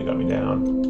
really got me down.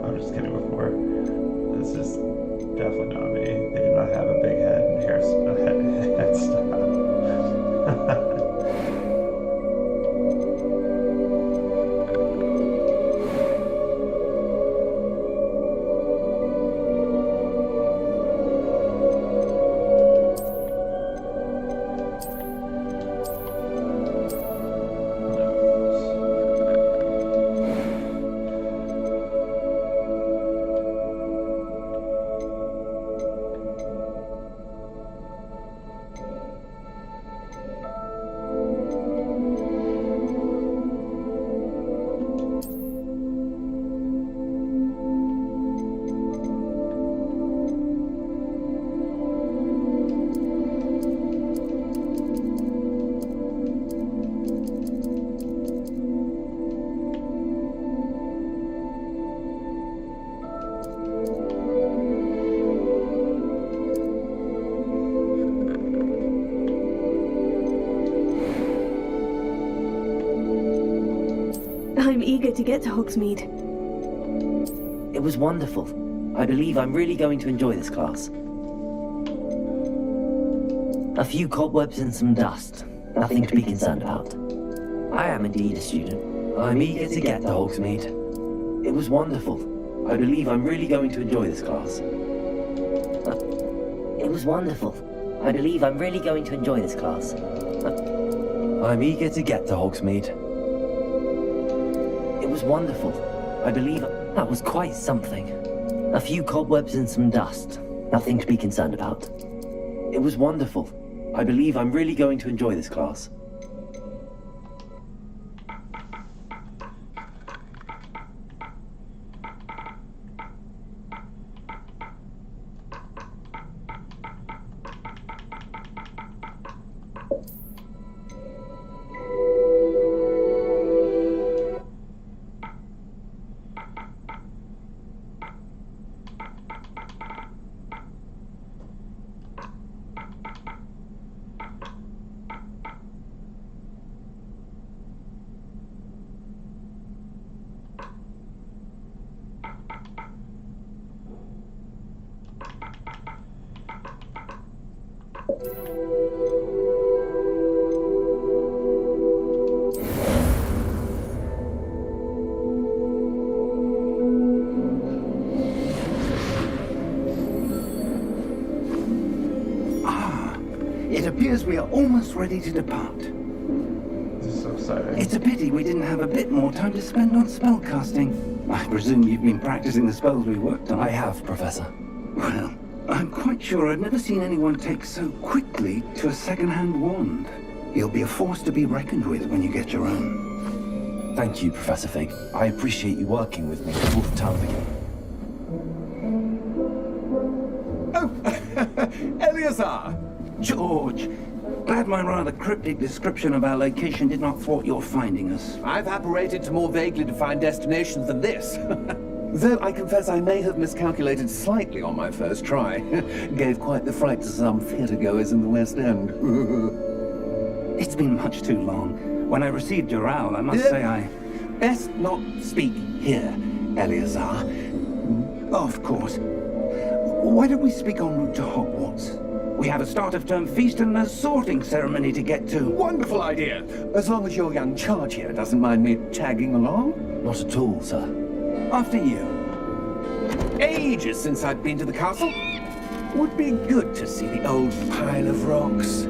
I'm just kidding before. This is definitely not me. They do not have a big head and hair head style. I'm eager to get to Hogsmeade. It was wonderful. I believe I'm really going to enjoy this class. A few cobwebs and some dust. Nothing to be concerned about. I am indeed a student. I'm eager to get to Hogsmeade. It was wonderful. I believe I'm really going to enjoy this class. It was wonderful. I believe I'm really going to enjoy this class. I'm eager to get to Hogsmeade. It was wonderful. I believe that was quite something. A few cobwebs and some dust. Nothing to be concerned about. It was wonderful. I believe I'm really going to enjoy this class. It appears we are almost ready to depart. This is so exciting. It's a pity we didn't have a bit more time to spend on spellcasting. I presume you've been practicing the spells we worked on. I have, Professor. Well, I'm quite sure I've never seen anyone take so quickly to a second-hand wand. You'll be a force to be reckoned with when you get your own. Thank you, Professor Fig. I appreciate you working with me all the time again. Oh, Eleazar! George, glad my rather cryptic description of our location did not thwart your finding us. I've apparated to more vaguely defined destinations than this. Though I confess I may have miscalculated slightly on my first try. Gave quite the fright to some theatre-goers in the West End. It's been much too long. When I received your owl, I must say I... Best not speak here, Eleazar. Of course. Why don't we speak en route to Hogwarts? We have a start-of-term feast and a sorting ceremony to get to. Wonderful idea! As long as your young charge here doesn't mind me tagging along. Not at all, sir. After you. Ages since I've been to the castle. Would be good to see the old pile of rocks.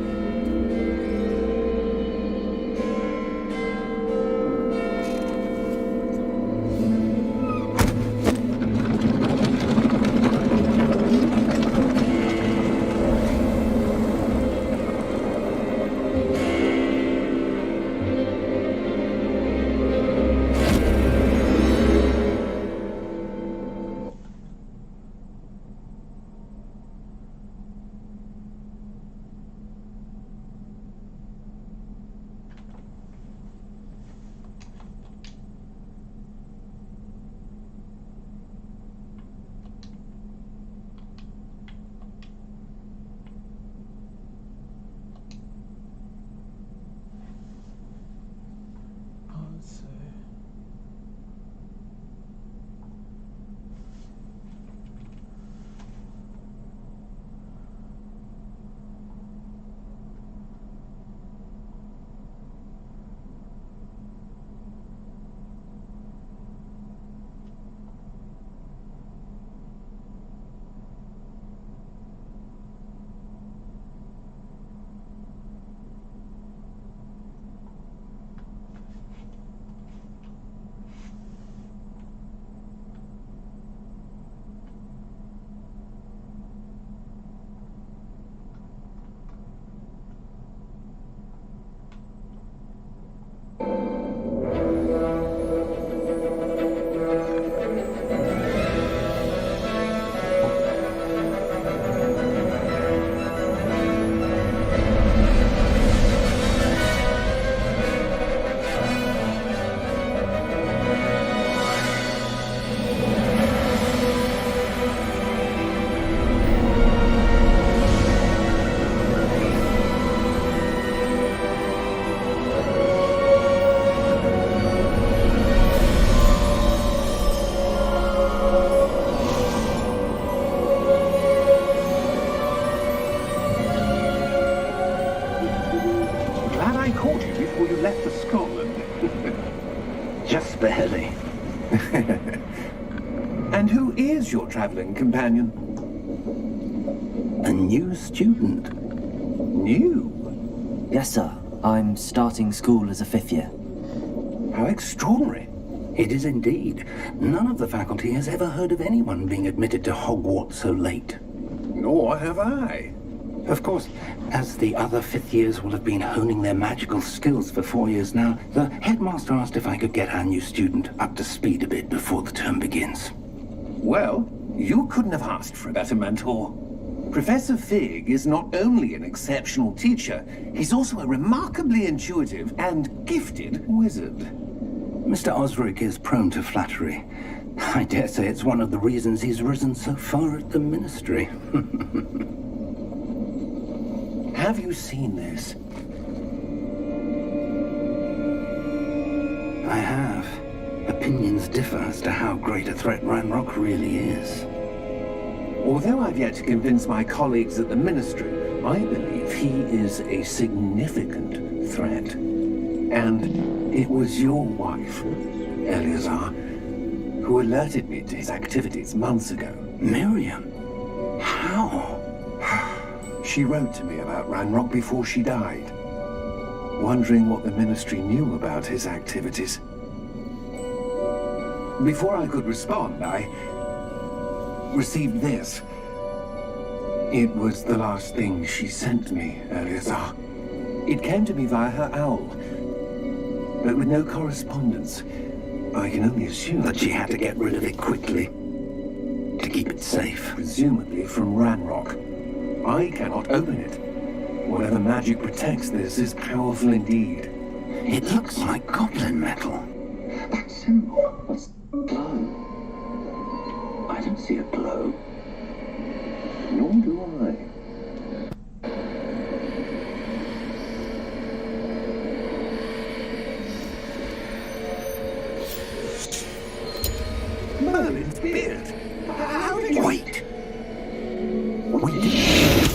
Let's see. Glad I caught you before you left for Scotland. Just barely. And who is your traveling companion? A new student. New? Yes, sir. I'm starting school as a 5th year. How extraordinary. It is indeed. None of the faculty has ever heard of anyone being admitted to Hogwarts so late. Nor have I. Of course, as the other 5th years will have been honing their magical skills for 4 years now, the headmaster asked if I could get our new student up to speed a bit before the term begins. Well, you couldn't have asked for a better mentor. Professor Fig is not only an exceptional teacher, he's also a remarkably intuitive and gifted wizard. Mr. Osric is prone to flattery. I dare say it's one of the reasons he's risen so far at the ministry. Have you seen this? I have. Opinions differ as to how great a threat Ranrock really is. Although I've yet to convince my colleagues at the Ministry, I believe he is a significant threat. And it was your wife, Eleazar, who alerted me to his activities months ago. Miriam? How? She wrote to me about Ranrock before she died, wondering what the Ministry knew about his activities. Before I could respond, I received this. It was the last thing she sent me, Eleazar. It came to me via her owl, but with no correspondence. I can only assume That she had to get rid of it quickly to keep it safe. presumably from Ranrock. I cannot open it. Whatever magic protects this is powerful indeed. It looks like goblin metal. That symbol, what's glow? I don't see a glow. Nor do I. Merlin's beard. How did you... Wait. We did...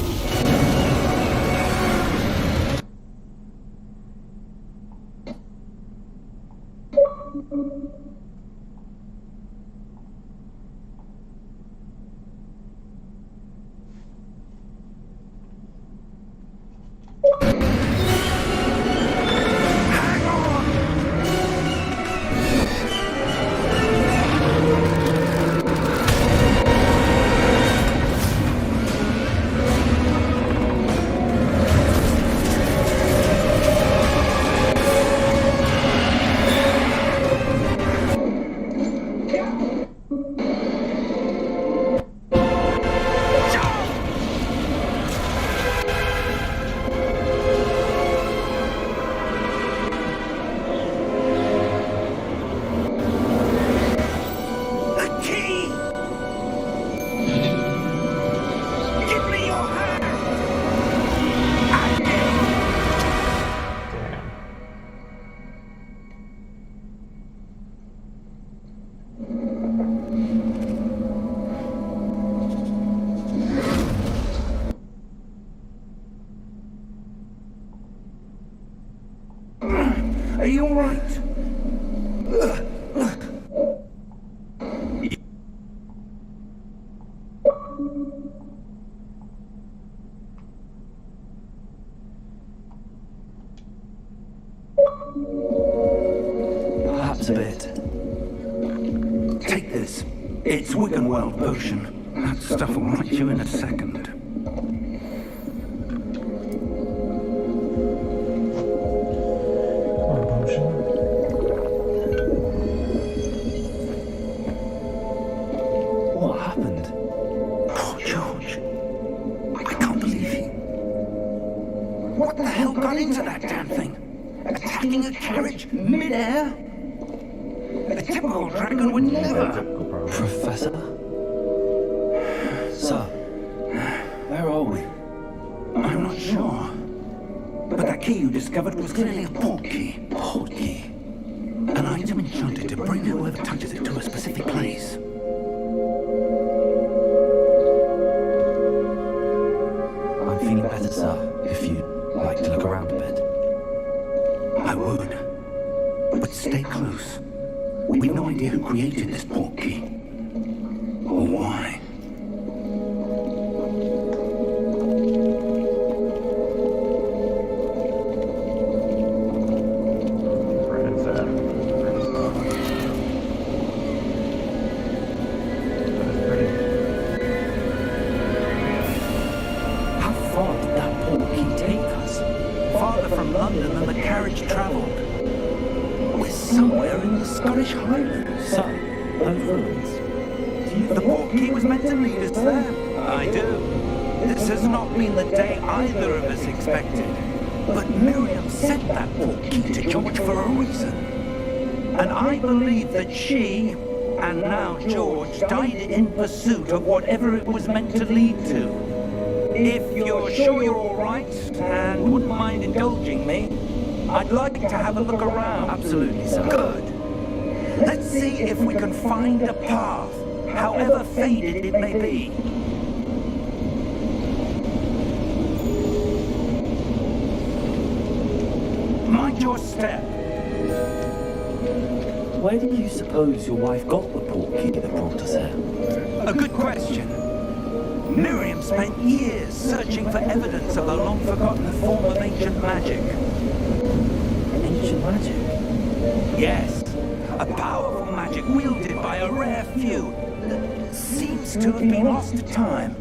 Are you all right? Perhaps a bit. Take this. It's Wiggenweld potion. That stuff will right you in a second. One potion. What happened? Poor George. I can't believe he... What the hell got into that damn thing? Attacking a carriage mid-air? A typical dragon would never... Typical problem. Professor? Sir, where are we? I'm not sure. But that key you discovered was clearly a port key. Port key. An item enchanted to bring whoever touches it to a specific place. I'm feeling better, sir, if you'd like to look around a bit. I would. But stay close. We've no idea who created this port key. Or why. Brennan's at. That is pretty. How far did that port key take us? Farther from London than the carriage travelled. We're somewhere in the Scottish Highlands. Sir, those ruins. The port key was meant to lead us there. I do. This has not been the day either of us expected. But Miriam sent that port key to George for a reason. And I believe that she, and now George, died in pursuit of whatever it was meant to lead to. If you're sure you're all right, and wouldn't mind indulging me, I'd like to have a look around. Absolutely, sir. Good. Let's see if we can find a path, however faded it may be. Mind your step. Where do you suppose your wife got the port key that brought us here? A good question. Miriam spent years searching for evidence of a long-forgotten form of ancient magic. Ancient magic? Yes, a powerful magic wielded by a rare few that seems to have been lost to time.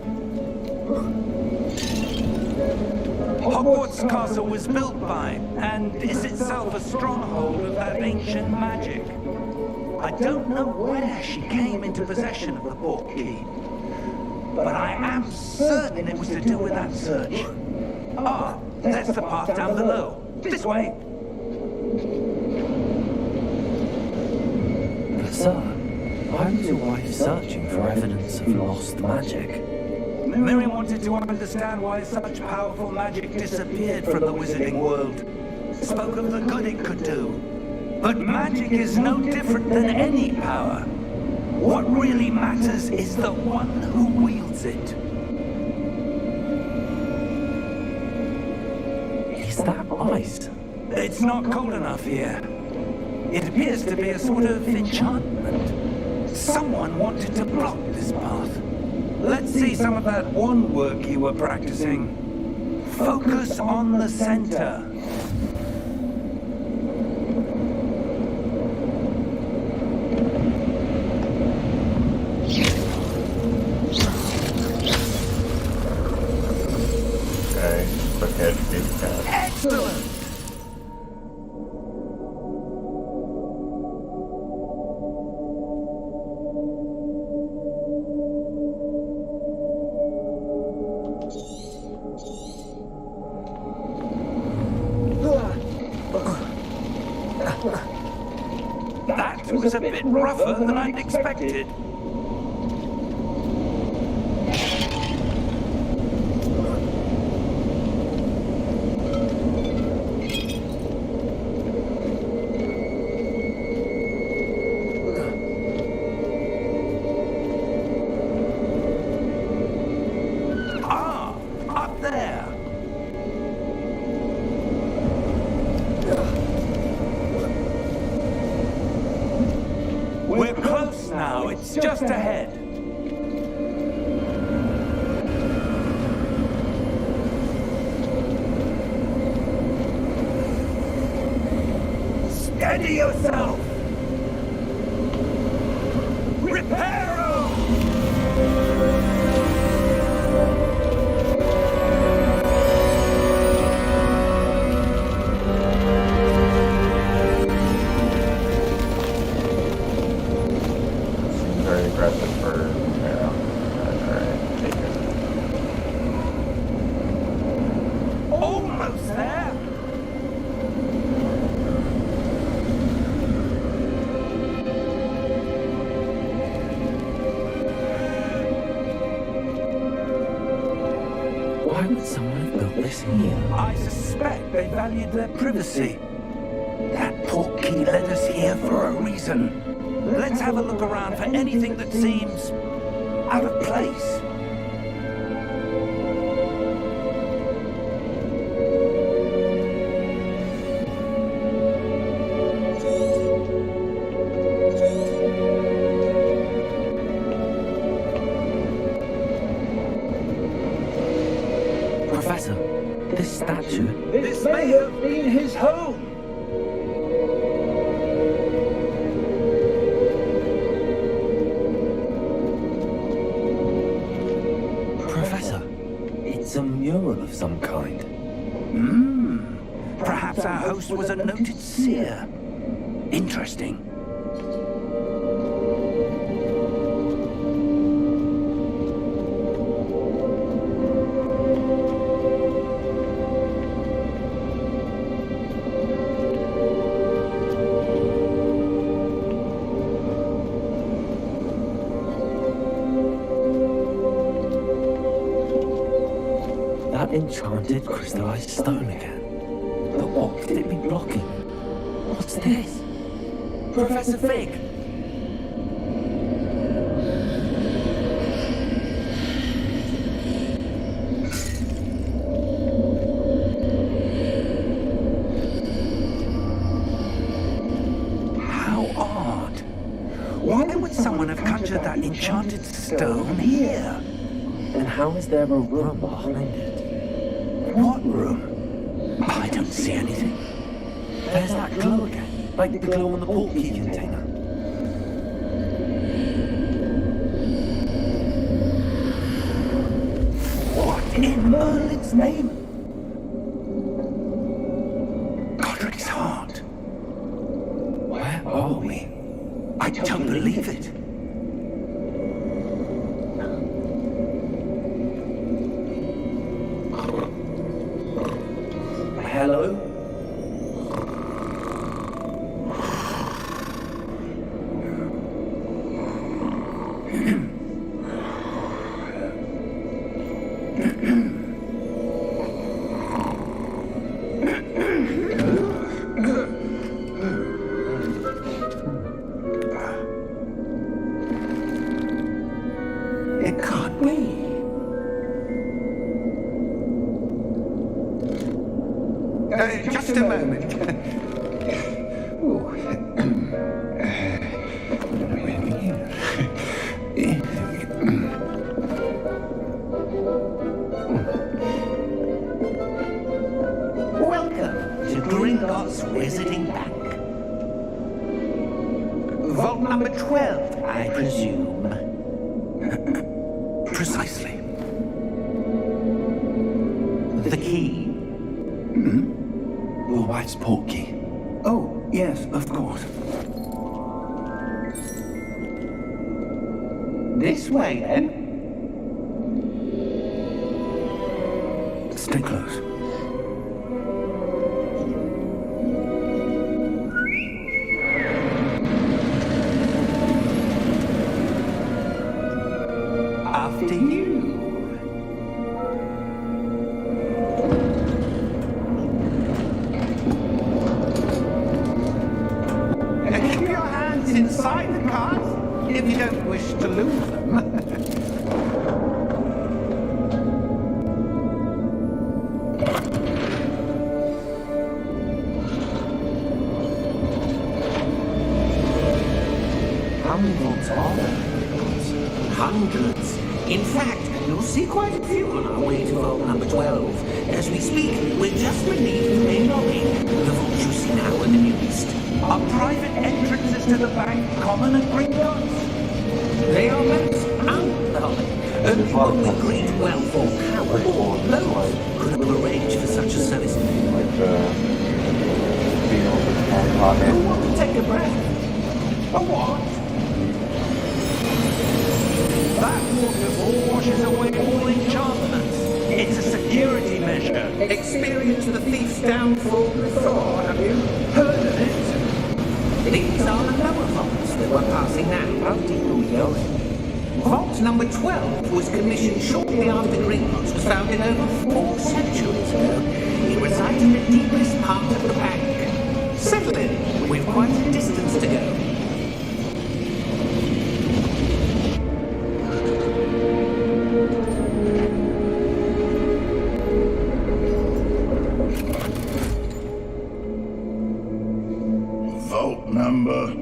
Hogwarts Castle was built by, and is itself a stronghold of that ancient magic. I don't know where she came into possession of the portkey, but I am certain it was to do with that search. Ah, there's the path down below. This way. Sir, why was your wife searching for evidence of lost magic? Miriam wanted to understand why such powerful magic disappeared from the wizarding world. Spoke of the good it could do. But magic is no different than any power. What really matters is the one who wields it. Is that ice? It's not cold enough here. It appears to be a sort of enchantment. Someone wanted to block this path. Let's see some of that wand work you were practicing. Focus on the center. Okay, quick hit, deep cut. Excellent! That was a bit rougher than I'd expected. Ah, up there. We're close now. It's just ahead. Steady yourself. Reparo! Very aggressive for Arrow. Alright, take it. Almost there. Why would someone have built this here? I suspect they valued their privacy. That portkey led us here for a reason. Let's have a look around for anything that seems out of place. Professor, this statue... This may have been his home. Professor, it's a mural of some kind. Perhaps our host was a noted seer. Interesting. That enchanted crystallized stone again. But what could it be blocking? What's this? Professor Fig! How odd. Why would someone have conjured that enchanted stone here? And how is there a room behind it? What room? I don't see anything. There's that glow again, like the glow on the portkey container. name? Godric's heart. Where are we? I don't believe it. Hello? It can't be. Just a moment. Welcome to Gringotts Wizarding Bank. Vault number 12, I presume. Precisely. The key. Your wife's portkey. Oh, yes, of course. This way, then. Stay close. After you. Keep your hands inside the cart if you don't wish to lose them. How many vaults are there? Hundreds. In fact, you'll see quite a few on our way to vault number 12. As we speak, we're just beneath the main lobby. The vault you see now in the New East are private entrances to the bank common at Gringotts. They are maps uncommon. Only one with great wealth or power or loads could have arranged for such a service. Like being able to Harry Potter. You want to take a breath? A what? That waterfall washes away all enchantments. It's a security measure. Experienced the thief's downfall before, have you? Heard of it? These are the lower vaults that we're passing now. How deep are we going? Vault number 12 was commissioned shortly after Gringotts was founded over 4 centuries ago. It resides in the deepest part of the bank. Settle in. We've quite a distance to go. Vault number.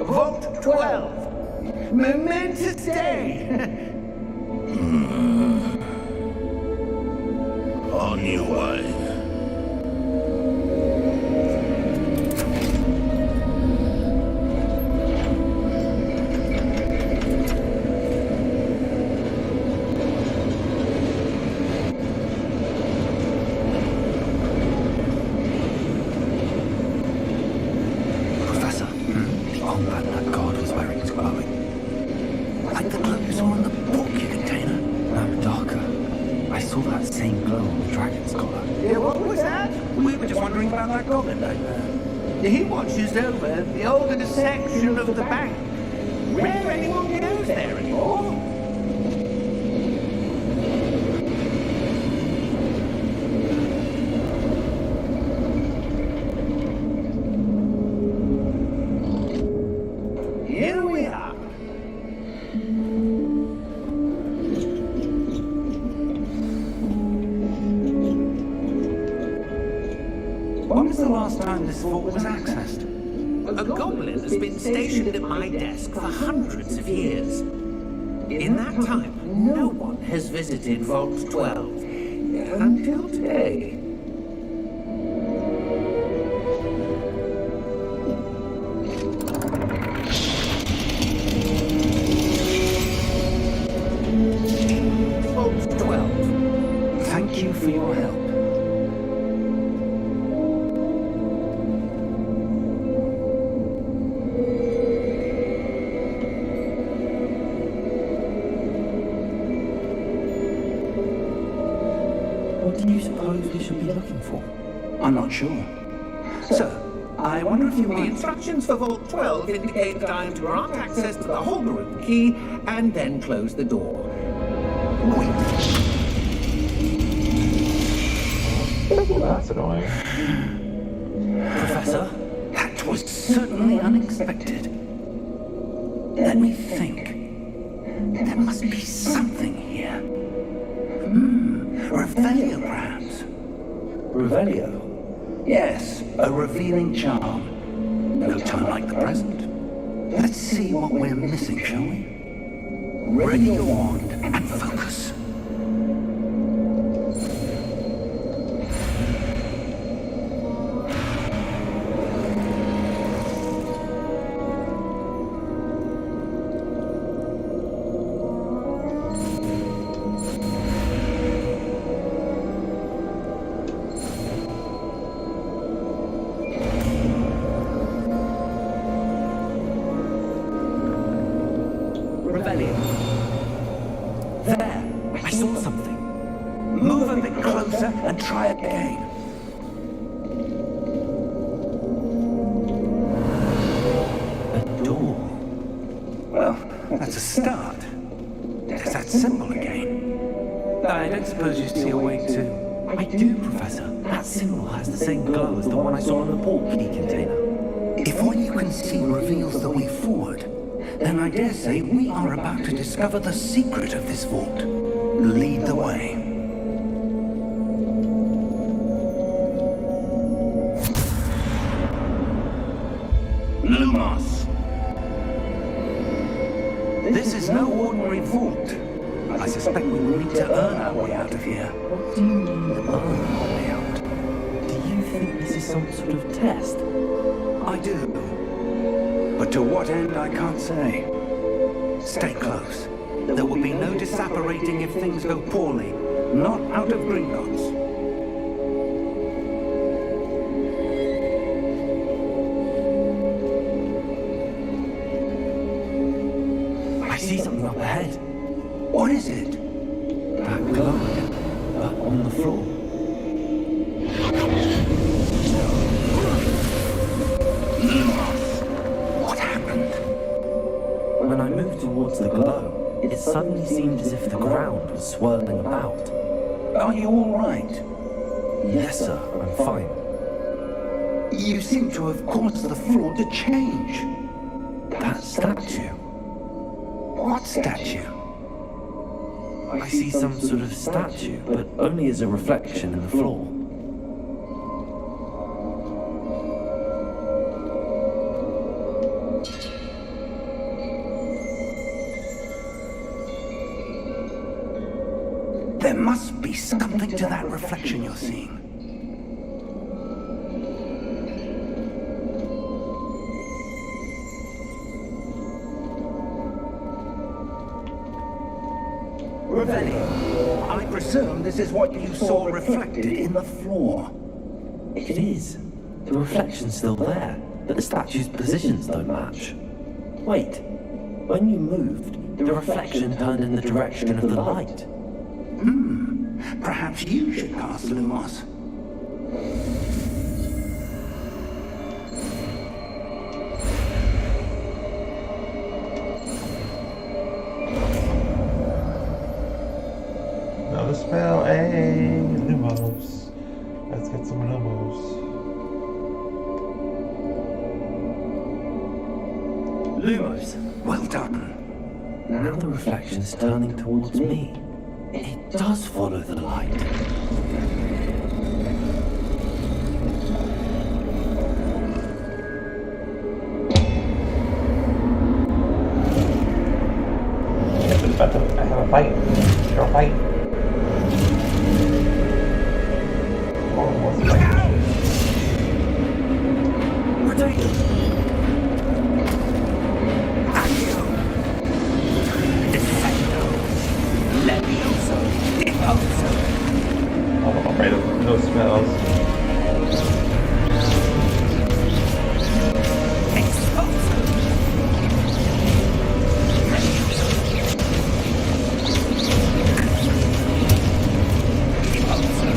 Vault 12. Momentous day. On your way. Professor, the armband that guard was wearing is glowing. Like the glow you saw on the portkey container. No, darker. I saw that same glow on the dragon's collar. Yeah, what was that? We were just wondering about that goblin back there. He watches over the older section of the bank. Rare anyone goes there anymore. Here we are. When was the last time this vault was accessed? A goblin has been stationed at my desk for hundreds of years. In that time, no one has visited Vault 12 until today. you looking for? I'm not sure. Sir, I wonder if you want... The instructions for Vault 12 indicate that I am to grant access to the whole room key and then close the door. Wait. Well, that's annoying. Professor, that was certainly unexpected. Let me think. There must be something here. Revelio, perhaps. Revelio? Yes, a revealing charm. No time like the present. Let's see what we're missing, shall we? Ready your wand and focus. There, I saw something. Move a bit closer and try again. A door. Well, that's a start. There's that symbol again. I don't suppose you see a way to... I do, Professor. That symbol has the same glow as the one I saw in the port key container. If what you can see reveals the way forward, then I dare say we are about to discover the secret of this vault. Lead the way. Lumos! This is no ordinary vault. I suspect we will need to earn our way out of here. What do you mean, earn our way out? Do you think this is some sort of test? I do. But to what end, I can't say. Stay close. There will be no disapparating if things go poorly. Not out of Gringotts. I see something up ahead. What is it? That glow again, but on the floor. What happened? When I moved towards the glow, it suddenly seemed as if the ground was swirling about. Are you all right? Yes, sir, I'm fine. You seem to have caused the floor to change. That statue. What statue? I see some sort of statue, but only as a reflection in the floor. There must be something to that reflection you're seeing. Revelio, I presume this is what you saw reflected in the floor. It is. The reflection's still there, but the statue's positions don't match. Wait, when you moved, the reflection turned in the direction of the light. Perhaps you should cast Lumos. Another spell. Hey, Lumos. Let's get some Lumos. Lumos! Well done. Now the reflection's turning towards me. It does follow the light. I have a fight. You're a fight. Oh, what's the fight? Potato! Accio! Defendo! Levioso! Deposo! Oh, I'm afraid of those spells. Expulso! Levioso! Deposo!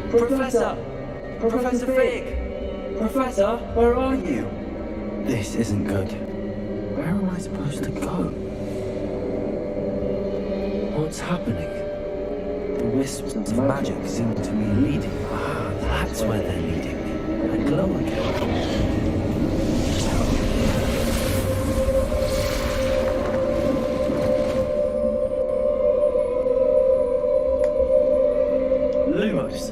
Professor! Professor Fig! Professor, where are you? This isn't good. Where am I supposed to go? What's happening? The wisps of magic seem to be leading. Ah, that's where they're leading. A glow again. Lumos.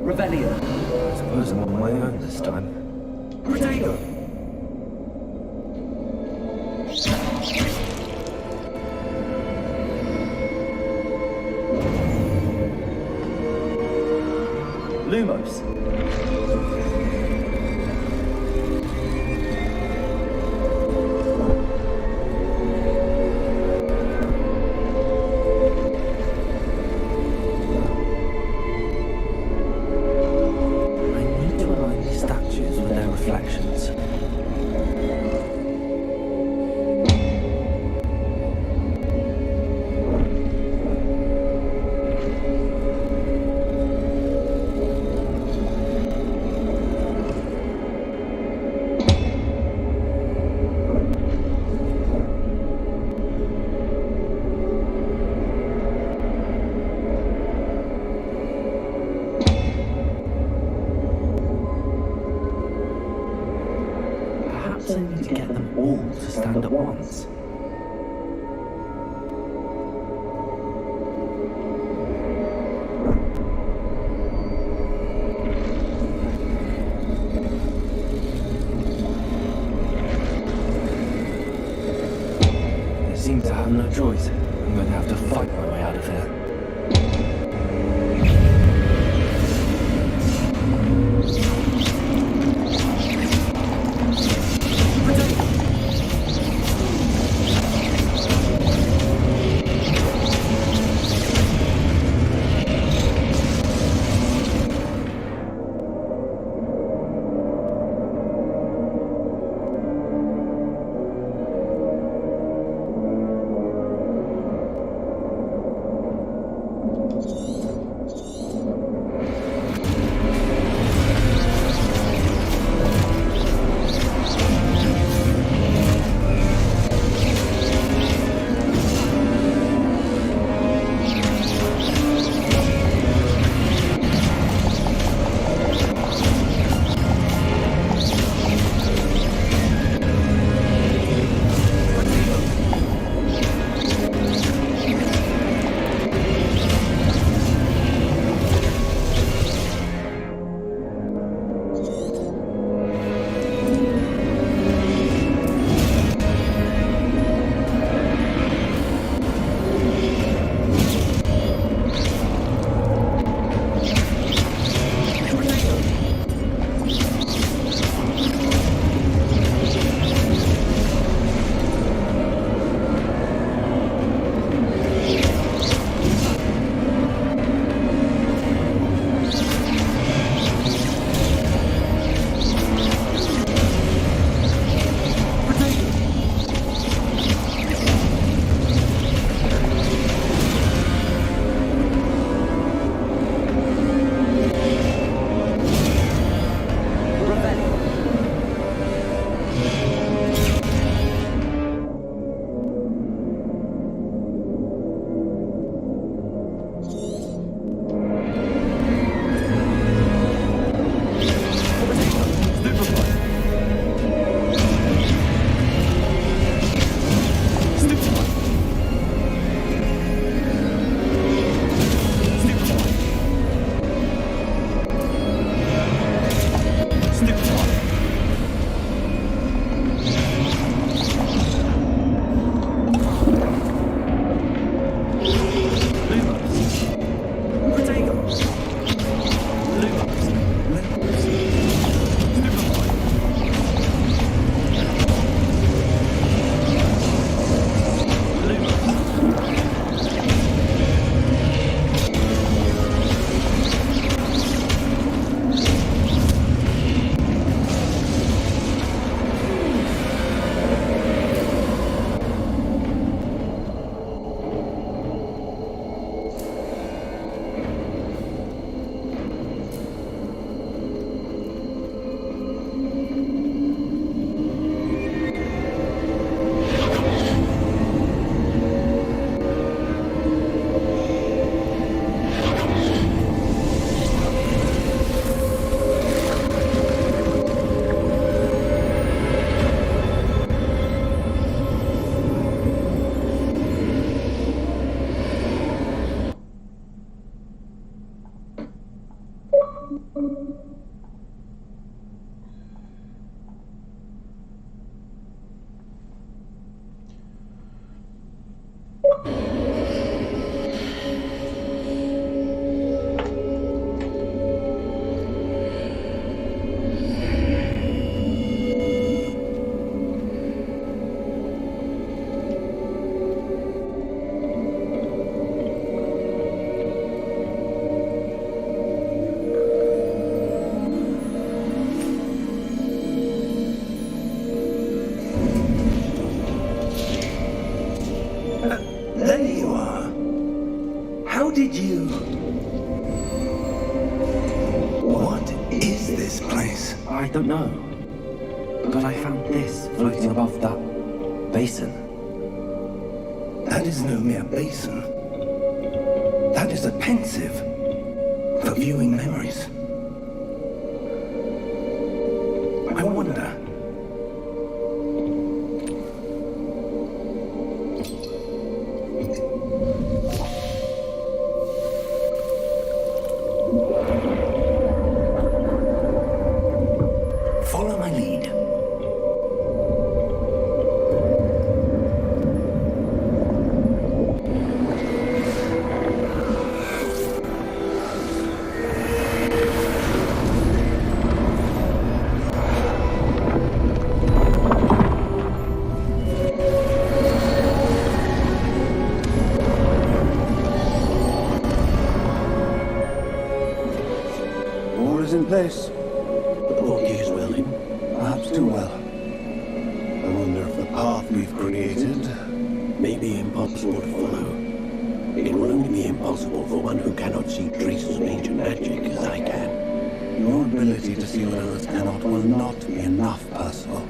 Revelio. I suppose I'm on my own this time. Potato. Lumos. Reflections. I need to get them all to stand at once. I seem to have no choice. I'm going to have to fight my way out of here. did you... What is this place? I don't know. But I found this floating above that basin. That is no mere basin. That is a pensive for viewing memories. I wonder... Follow my lead. Orders in place. The portkey is willing. Perhaps too well. I wonder if the path we've created... May be impossible to follow. It will only be impossible for one who cannot see traces of ancient magic as I can. Your ability to see what others cannot will not be enough, Percival.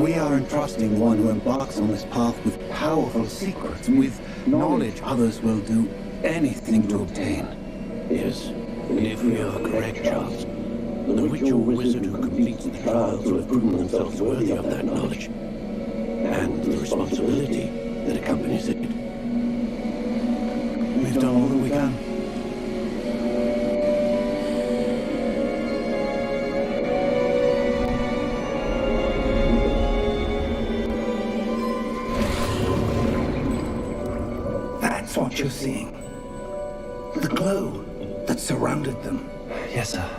We are entrusting one who embarks on this path with powerful secrets, with knowledge others will do anything to obtain. Yes, and if we are correct, Charles, then the witch or wizard who completes the trials will have proven themselves worthy of that knowledge, and the responsibility that accompanies it. We've done all that we can. That's what you're seeing. The glow that surrounded them. Yes, sir.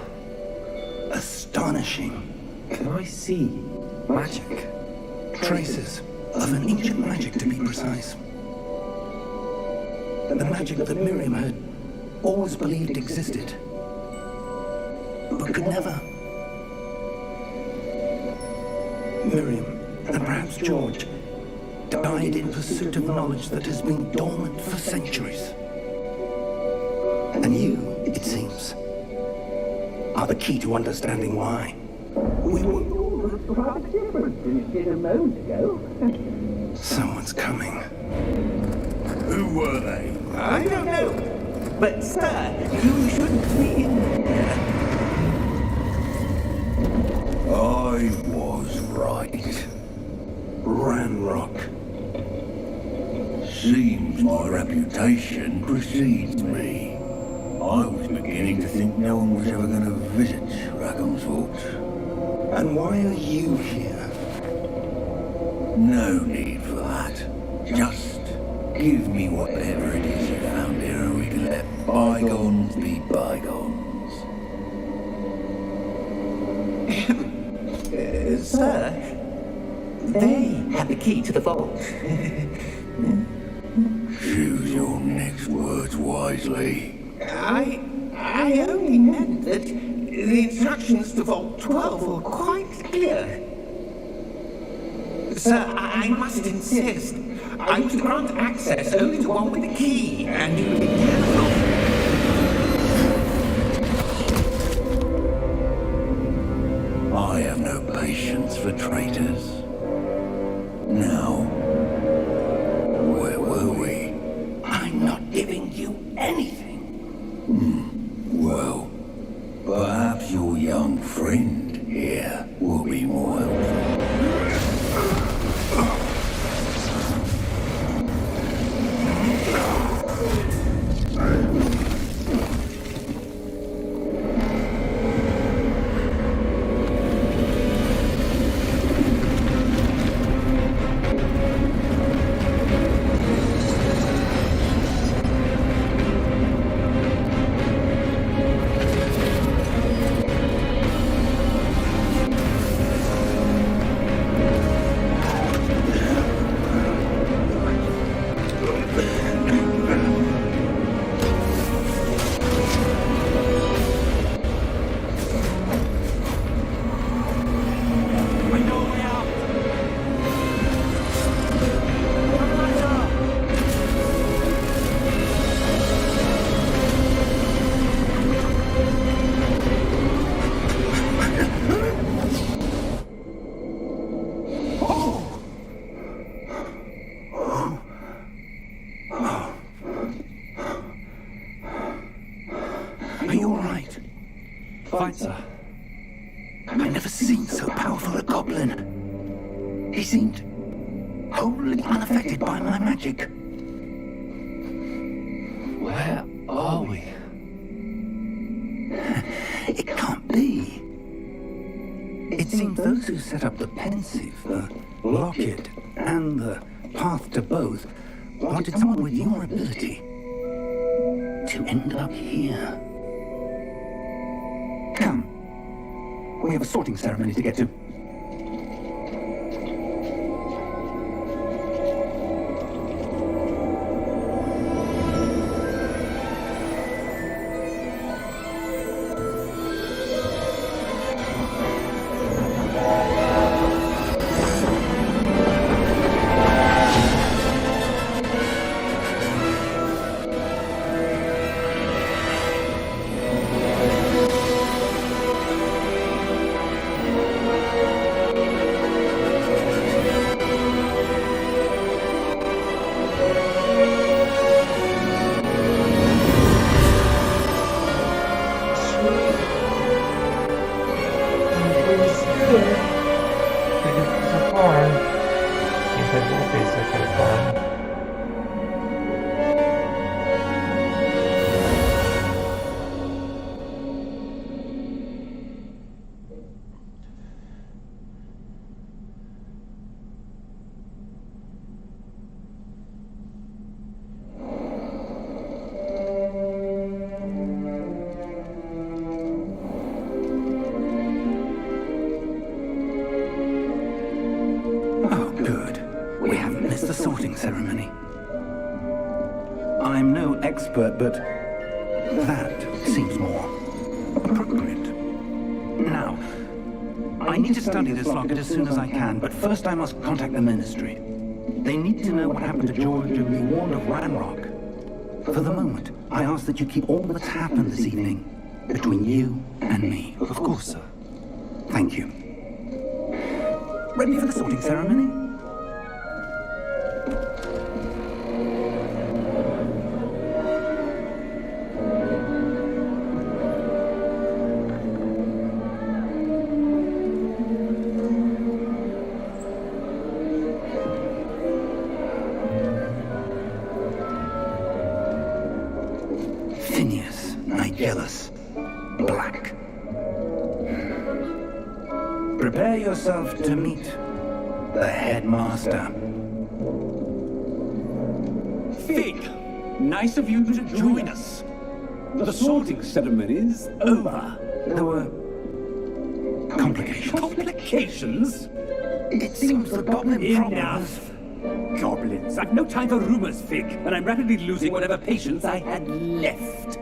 Astonishing. Can I see magic? Traces of an ancient magic, to be precise. The magic that Miriam had always believed existed, but could never. Miriam, and perhaps George, died in pursuit of knowledge that has been dormant for centuries. And you, it seems, are the key to understanding why. We were rather different than you did a moment ago. Someone's coming. Who were they? I don't know. But, sir, you shouldn't be in there. I was right. Ranrock. Seems my reputation precedes me. I was beginning to think no one was ever going to visit Rackham's Vault. And why are you here? No need for that. Just give me whatever it is you found here and we can let bygones be bygones. Sir, they have the key to the vault. Choose your next words wisely. I only meant that the instructions to Vault 12 were quite clear. Sir, I must insist. I was to grant access only to one with the key, and you be careful. I have no patience for traitors. Now, where were we? I'm not giving you anything. Well, perhaps your young friend here will be more helpful. fight, sir. I've never seen so powerful a goblin. He seemed wholly unaffected by my magic. Where are we? It can't be. It seems those who set up the pensive, the locket, and the path to both wanted someone with your ability to end up here. Come. We have a sorting ceremony to get to. The sorting ceremony. I'm no expert, but that seems more appropriate. Now, I need to study this locket as soon as I can, but first I must contact the Ministry. They need to know what happened to George and the Wand of Ranrock. For the moment, I ask that you keep all that's happened this evening between you and me. Of course, sir. Thank you. Ready for the sorting ceremony? Black. Prepare yourself to meet the headmaster. Fig, nice of you to join us. The sorting ceremony's over. There were complications. Complications? It seems the goblin problem. Enough. Goblins. I've no time for rumors, Fig, and I'm rapidly losing whatever patience I had left.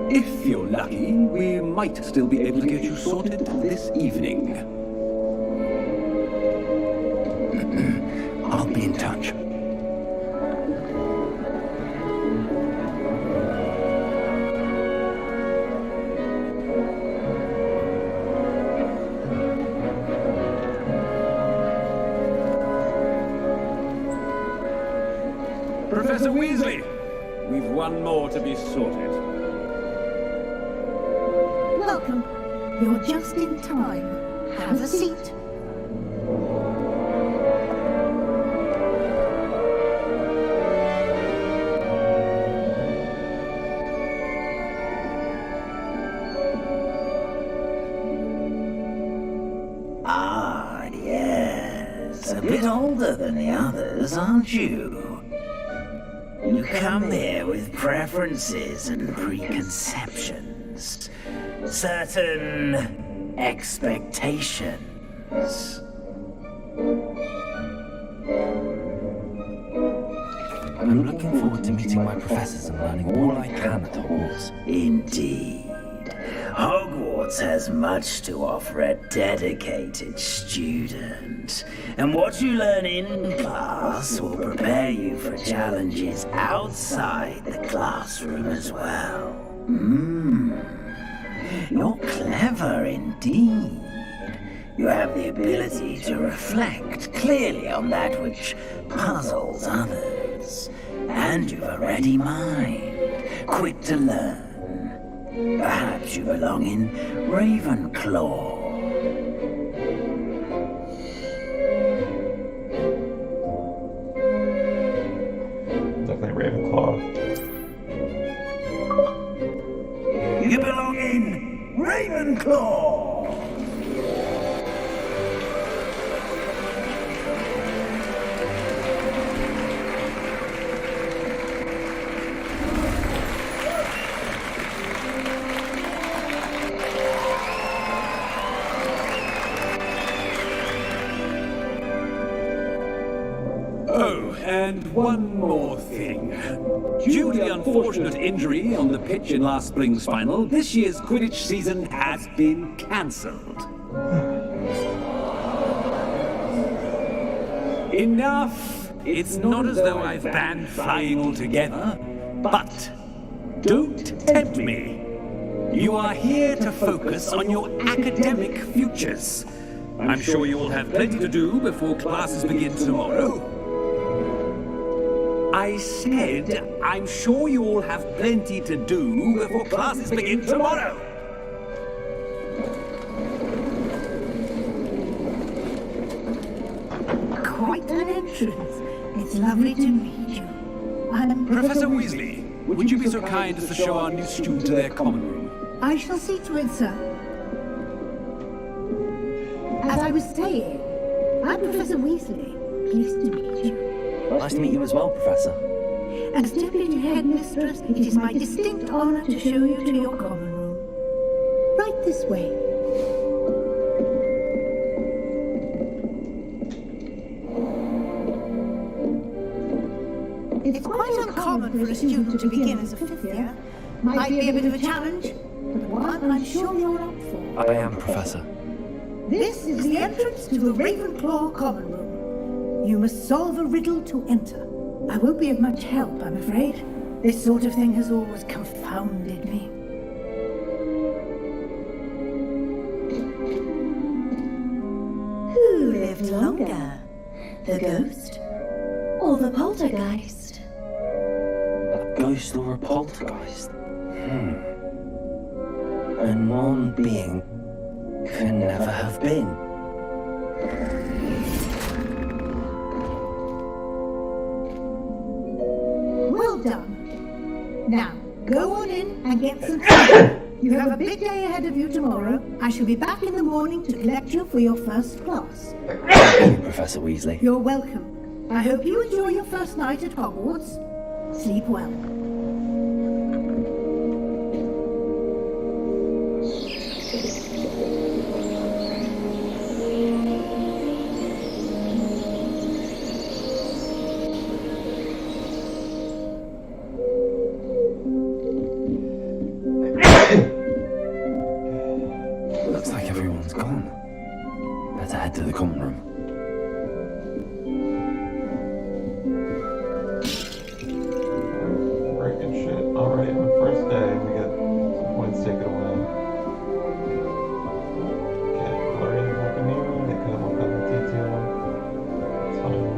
If you're lucky, we might still be able to get you sorted this evening. I'll be in touch. Professor Weasley, we've one more to be sorted. Welcome. You're just in time. Have a seat. Ah, yes. A bit older than the others, aren't you? You come here with preferences and preconceptions. Certain expectations. I'm looking forward to meeting my professors and learning all I can at Hogwarts. Indeed. Hogwarts has much to offer a dedicated student. And what you learn in class will prepare you for challenges outside the classroom as well. You're clever indeed. You have the ability to reflect clearly on that which puzzles others. And you've a ready mind, quick to learn, Perhaps you belong in Ravenclaw. Definitely Ravenclaw. You belong in Ravenclaw! Oh, and one more thing. Due to the unfortunate injury on the pitch in last spring's final, this year's Quidditch season has been cancelled. Enough! It's not as though I've banned flying altogether, but don't tempt me. You are here to focus on your academic futures. I'm sure you will have plenty to do before classes begin tomorrow. I said, I'm sure you all have plenty to do before classes begin tomorrow. Quite an entrance. It's lovely to meet you. Professor Weasley, would you be so kind as to show our new student to their common room? I shall see to it, sir. As I was saying, I'm Professor Weasley. Pleased to meet you. Nice to meet you as well, Professor. As Deputy Headmistress, it is my distinct honor to show you to your common room. Right this way. It's quite uncommon for a student to begin as a fifth year. Might be a bit of a challenge, but one I'm sure you're up for. I am, Professor. This is the entrance to the Ravenclaw common room. You must solve a riddle to enter. I won't be of much help, I'm afraid. This sort of thing has always confounded me. Who lived longer? The ghost or the poltergeist? A ghost or a poltergeist? And one being can never have been. Well done. Now, go on in and get some sleep. You have a big day ahead of you tomorrow. I shall be back in the morning to collect you for your first class. Thank you, Professor Weasley. You're welcome. I hope you enjoy your first night at Hogwarts. Sleep well. Looks like everyone's gone. Better head to the common room. Breaking shit. Alright, on the first day, we get some points taken away. Okay, Florian walk immune, they could have walked up in detail. It's fine.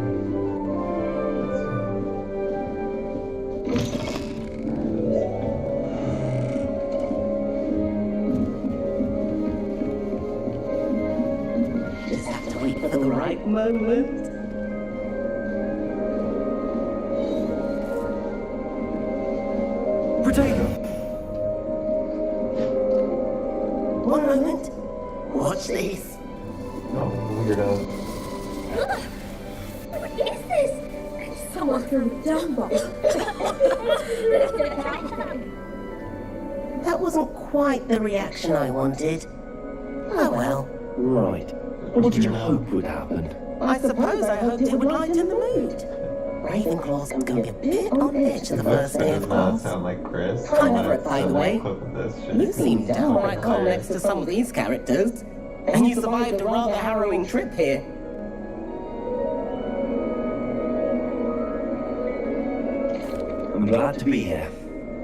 Just have to wait for the right moment. Protego! One moment. Watch this. Oh, weirdo. What is this? Someone threw a dumb bomb. That wasn't quite the reaction I wanted. Oh well. Right. What did you hope would happen? I suppose I hoped it would lighten the mood. Ravenclaw's going to be a bit on edge the first day of Does not class. sound like Chris. I'm over it, by the way. You You seem downright calm next to some of these characters. And you survived a rather harrowing trip here. I'm glad to be here.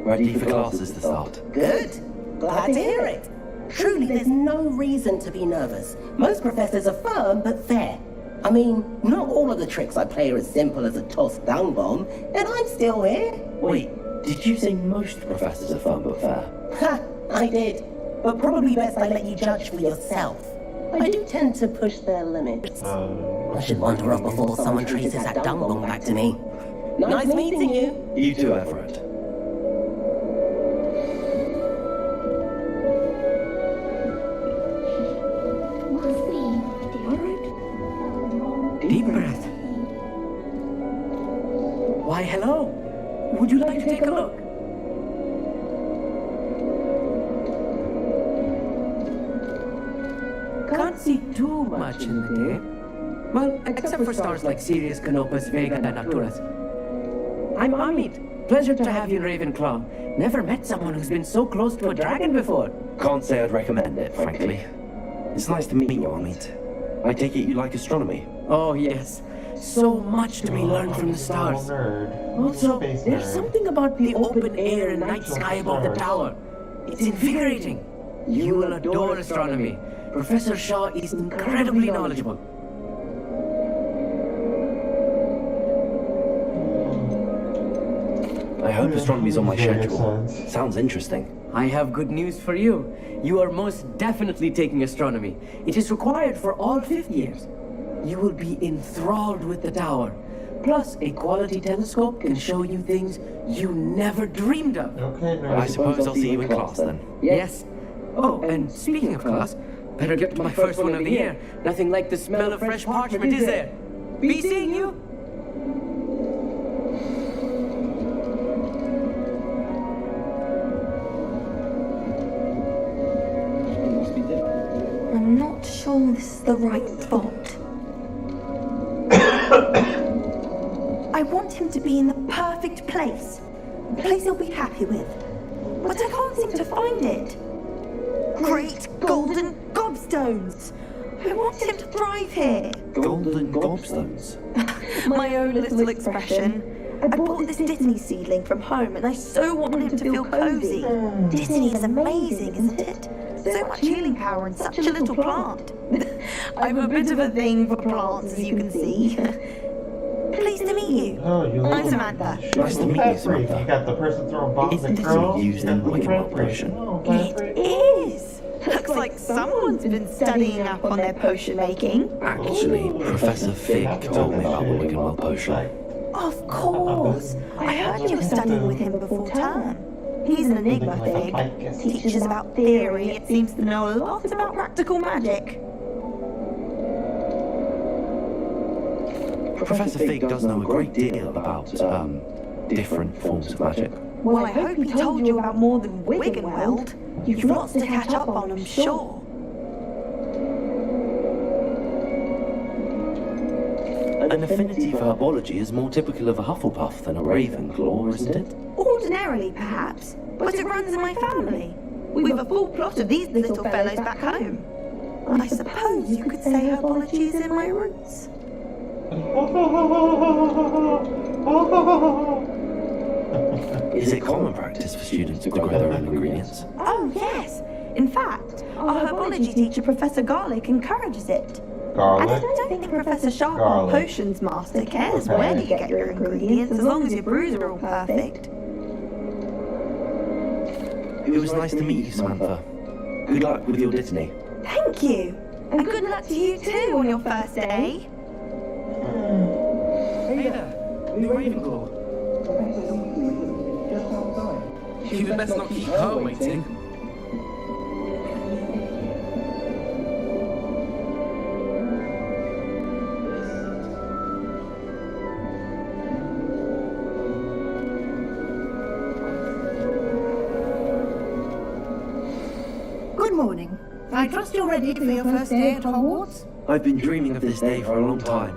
Ready for classes to start. Good. Glad to hear it. Truly, there's no reason to be nervous. Most professors are firm but fair. I mean, not all of the tricks I play are as simple as a tossed down bomb, and I'm still here. Wait, did you say most professors are firm but fair? Ha! I did, but probably best I let you judge for yourself. I do tend to push their limits. I should wander off before someone traces that dung bomb back to me. Nice meeting you. You too, Everett. Deep breath. Why, hello. Would you like to take a look? Can't see too much in the day. Well, except for stars like Sirius, Canopus, Vega, and Arcturus. I'm Amit. Pleasure to have you in Ravenclaw. Never met someone who's been so close to a dragon before. Can't say I'd recommend it, frankly. It's nice to meet you, Amit. I take it you like astronomy? Oh, yes. So much to be learned from the stars. Also, there's something about the open air and night sky above the tower. It's invigorating. You will adore astronomy. Professor Shaw is incredibly knowledgeable. I hope astronomy's on my schedule. Sounds interesting. I have good news for you. You are most definitely taking astronomy. It is required for all 5th years. You will be enthralled with the tower. Plus, a quality telescope can show you things you never dreamed of. Okay, I suppose I'll see you in class then. Yes. Oh, and speaking of class, better get to my first one of the year. Nothing like the smell of fresh parchment, is there? Be seeing you. I'm not sure this is the right spot. I want him to be in the perfect place. A place he'll be happy with. But I can't seem to find it. Great golden gobstones! I want him to thrive here. Golden gobstones? My own little expression. I bought this Disney seedling from home and I so want him to feel cozy. Disney is amazing, isn't it? So much healing power in such a little plant. I've a bit of a thing for plants, as you can see. Pleased to meet you. I'm Samantha. Nice to meet you, Samantha. You got the person throwing bombs Isn't at this girls. used in like an operation? It is. Looks like someone's been studying up on their potion making. Actually, Professor Fig told me about the Wiggenweld potion. Of course. I heard you were studying with him before term. He's an enigma, Fig. Teaches about theory, it seems to know a lot about practical magic. Professor Fig does know a great deal about, different forms of magic. Well, I hope he told you about more than Wiggenweld. You've lots to catch up on, I'm sure. An affinity for herbology is more typical of a Hufflepuff than a Ravenclaw, isn't it? Ordinarily, perhaps, but it runs in my family. We've a full plot of these little fellows back home. I suppose you could say herbology is in my roots. Is it common practice for students to grow their own ingredients? Oh, yes. In fact, our herbology teacher, Professor Garlic, encourages it. Garlic? And I don't think Professor Sharp, our potions master, cares where you get your ingredients as long as your brews are all perfect. It was nice to meet you, Samantha. Good luck with your Disney. Thank you. And good luck to you too on your first day. Hey there, new Ravenclaw. You'd best not keep her waiting. Good morning. I trust you're ready for your first day at Hogwarts? I've been dreaming of this day for a long time.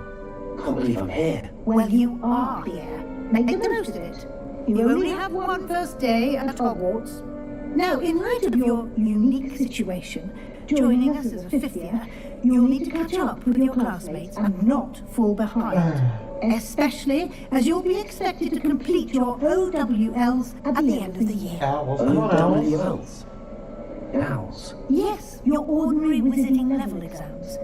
Can't believe I'm here. Well, you are here. Make the most of it. You only have one first day at Hogwarts. Now, in light of your unique situation, joining us as a 5th year, you'll need to catch up with your classmates and not fall behind. Especially as you'll be expected to complete your OWLs at the end of the year. OWLs? Owls? Yes, your ordinary wizarding level exams.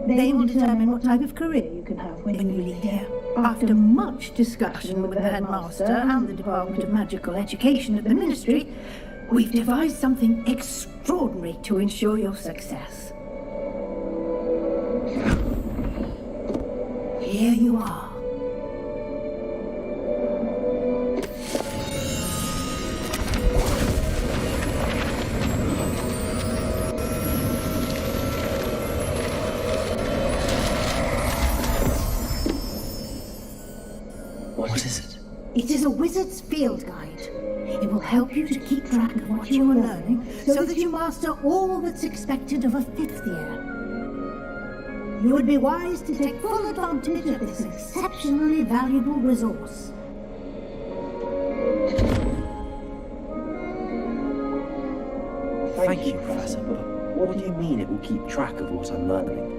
They will determine what type of career you can have when you leave here. After much discussion with the headmaster and the Department of Magical Education at the Ministry, We've devised something extraordinary to ensure your success. Here you are. What is it? It is a wizard's field guide. It will help you to keep track of what you are learning so that you master all that's expected of a 5th year. You would be wise to take full advantage of this exceptionally valuable resource. Thank you, Professor, but what do you mean it will keep track of what I'm learning?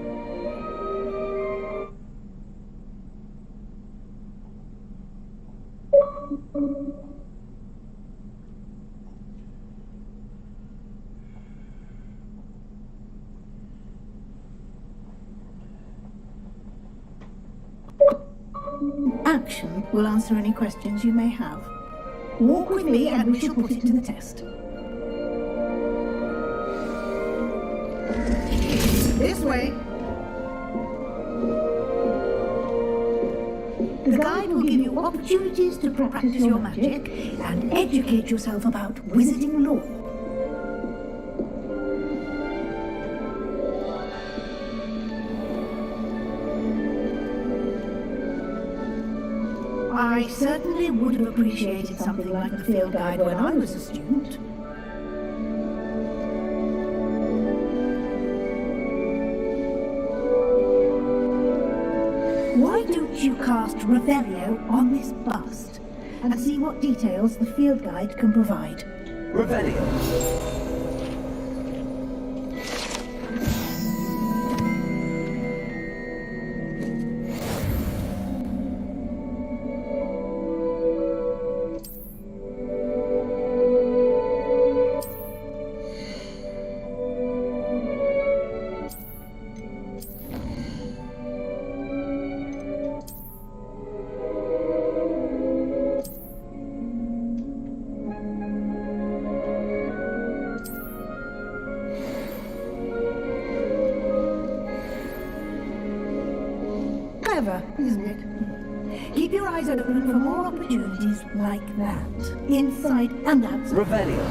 Action will answer any questions you may have. Walk with me and we shall put it to the test. This way. The guide will give you opportunities to practice your magic and educate yourself about wizarding lore. I certainly would have appreciated something like the field guide when I was a student. Why don't you cast Revelio on this bust and see what details the field guide can provide? Revelio. Clever, isn't it? Keep your eyes open for more opportunities like that, inside and outside. Revelio.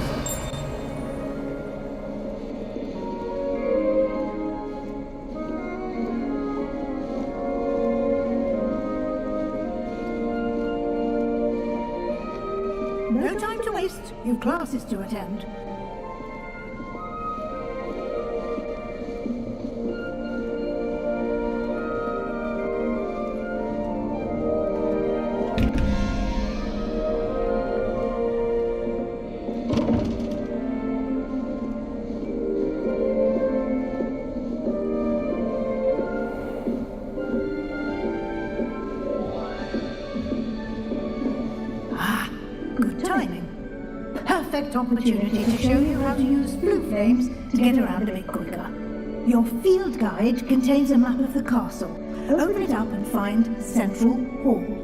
No time to waste. You've classes to attend. Good timing. Perfect opportunity to show you how to use blue flames to get around a bit quicker. Your field guide contains a map of the castle. Open it up and find Central Hall.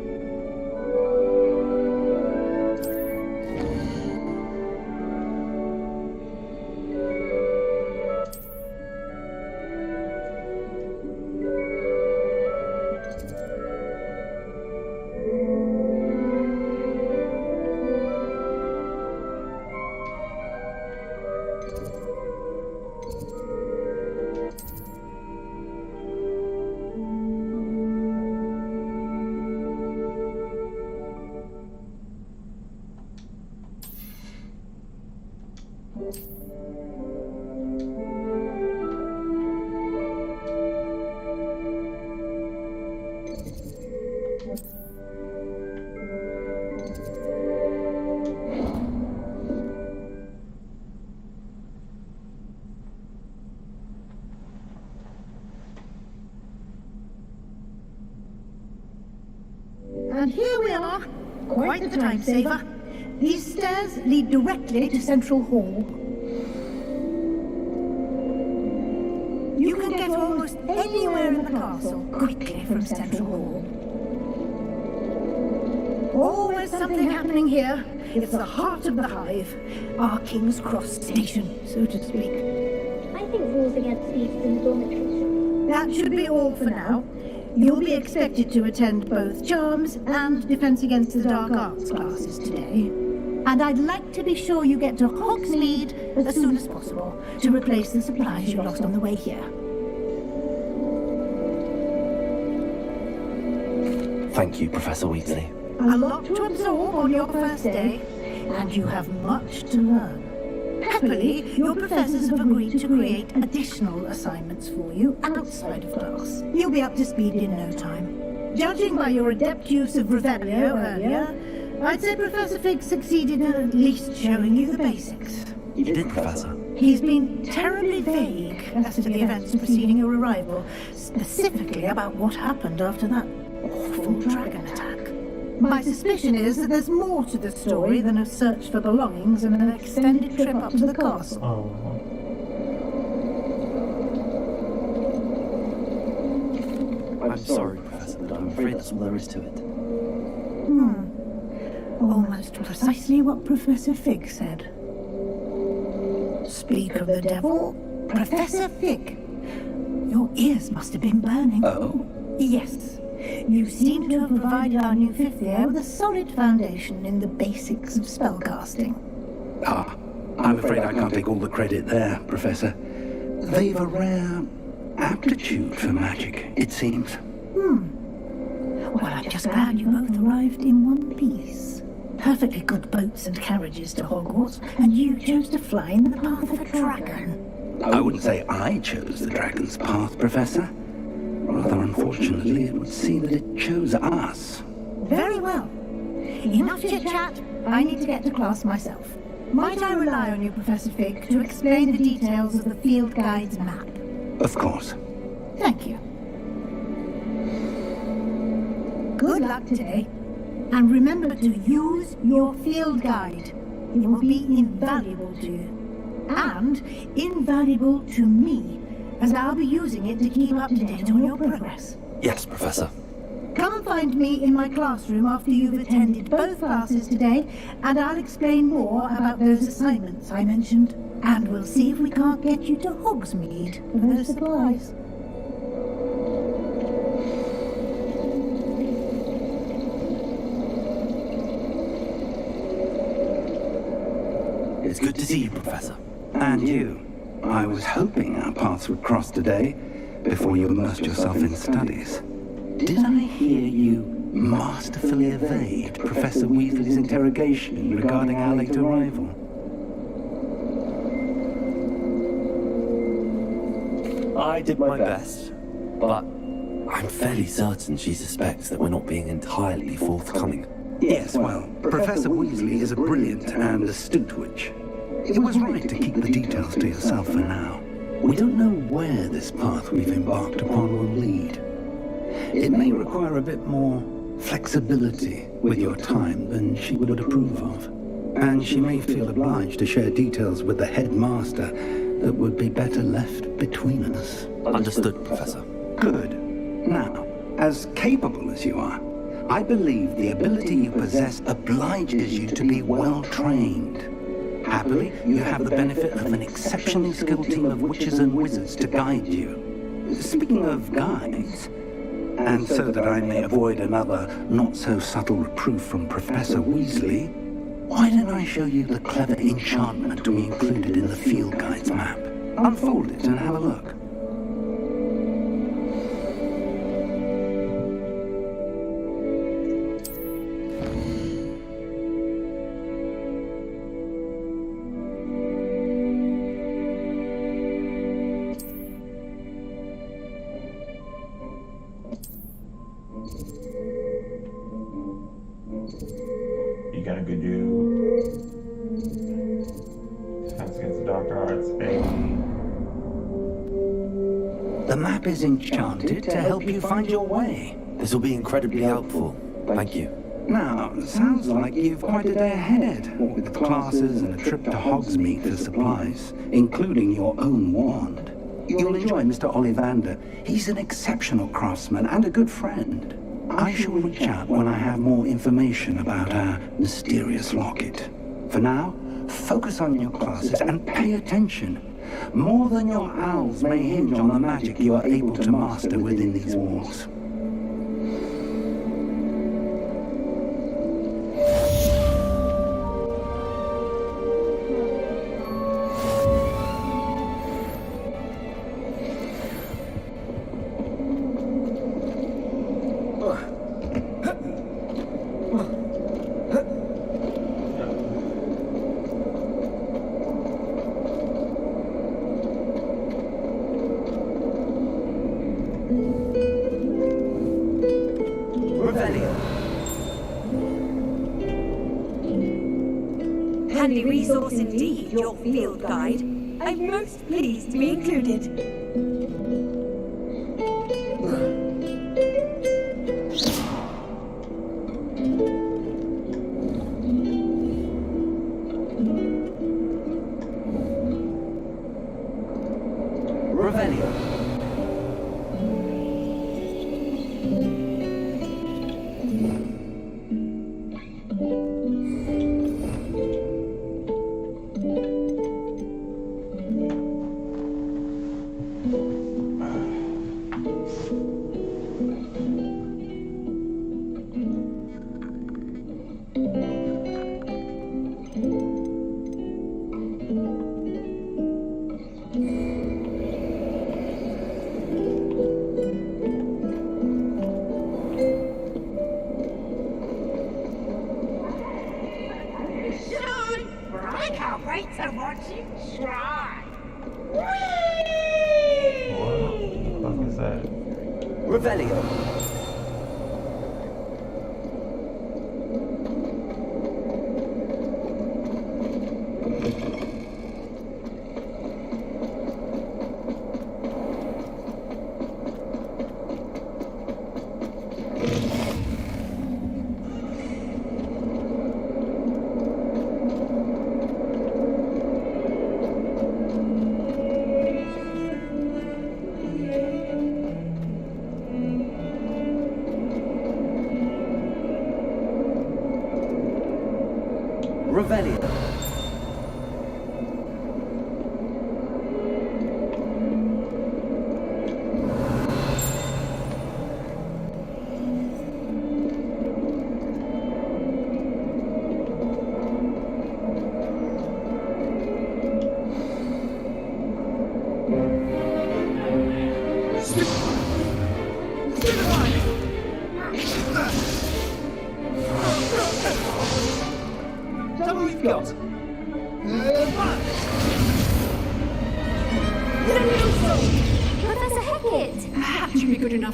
And here we are. Quite the time saver. These stairs lead directly to Central Hall. You can get almost anywhere in the castle quickly from Central Hall. Always something happening here. It's the heart of the hive. Our King's Cross station, so to speak. I think rules against beasts in the dormitories. That should be all for now. You'll be expected to attend both Charms and Defense Against the Dark Arts classes today. And I'd like to be sure you get to Hogsmeade as soon as possible to replace the supplies you lost on the way here. Thank you, Professor Weasley. A lot to absorb on your first day, and you have much to learn. Happily, your professors have agreed to create additional assignments for you outside of class. You'll be up to speed in no time. Judging by your adept use of Revelio earlier, I'd say Professor Fig succeeded in at least showing you the basics. You did, Professor. He's been terribly vague as to the events preceding your arrival, specifically about what happened after that awful dragon attack. My suspicion is that there's more to the story than a search for belongings and an extended trip up to the castle. I'm sorry, Professor, but I'm afraid that's all there is to it. Almost precisely what Professor Fig said. Speak of the devil, Professor Fig. Your ears must have been burning. Oh? Yes. You seem to have provided our new fifth year with a solid foundation in the basics of spellcasting. Ah, I'm afraid I can't take all the credit there, Professor. They've a rare aptitude for magic, it seems. Well, I'm just glad you both arrived in one piece. Perfectly good boats and carriages to Hogwarts, and you chose to fly in the path of a dragon. I wouldn't say I chose the dragon's path, Professor. Rather unfortunately, it would seem that it chose us. Very well. Enough chit-chat. I need to get to class myself. Might I rely on you, Professor Fig, to explain the details of the field guide's map? Of course. Thank you. Good luck today. And remember to use your field guide. It will be invaluable to you. And invaluable to me, as I'll be using it to keep up to date on your progress. Yes, Professor. Come and find me in my classroom after you've attended both classes today, and I'll explain more about those assignments I mentioned. And we'll see if we can't get you to Hogsmeade for those supplies. It's good to see you, Professor. And you. I was hoping our paths would cross today, before you immersed yourself in studies. Did I hear you masterfully evade Professor Weasley's interrogation regarding our late arrival? I did my best, but I'm fairly certain she suspects that we're not being entirely forthcoming. Yes, well, Professor Weasley is a brilliant and astute witch. It was right to keep the details to yourself for now. We don't know where this path we've embarked upon will lead. It may require a bit more flexibility with your time than she would approve of. And she may feel obliged to share details with the headmaster that would be better left between us. Understood, Professor. Good. Now, as capable as you are, I believe the ability you possess obliges you to be well trained. Happily, you have the benefit of an exceptionally skilled team of witches and wizards to guide you. Speaking of guides, and so that I may avoid another not-so-subtle reproof from Professor Weasley, why don't I show you the clever enchantment we included in the field guide's map? Unfold it and have a look. You gotta go do Defense Against the Dark Arts, baby. The map is enchanted to help you find your way. This will be incredibly helpful. Thank you. Now, sounds like you've quite a day ahead, with classes and a trip to Hogsmeade for supplies, including your own wand. You'll enjoy Mr. Ollivander. He's an exceptional craftsman and a good friend. I shall reach out when I have more information about our mysterious locket. For now, focus on your classes and pay attention. More than your owls may hinge on the magic you are able to master within these walls. Handy resource indeed, your field guide. I'm most pleased to be included.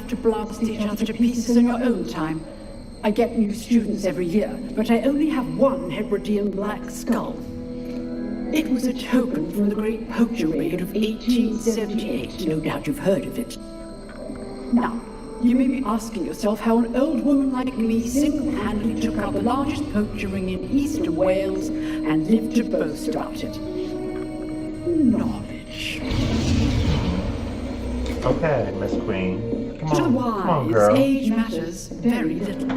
To blast each other to pieces in your own time. I get new students every year, but I only have one Hebridean black skull. It was a token from the Great Poacher Raid of 1878. No doubt you've heard of it. Now, you may be asking yourself how an old woman like me single-handedly took out the largest poacher ring in eastern Wales and lived to boast about it. Knowledge. Okay, Miss Queen. To the wise, age matters very little.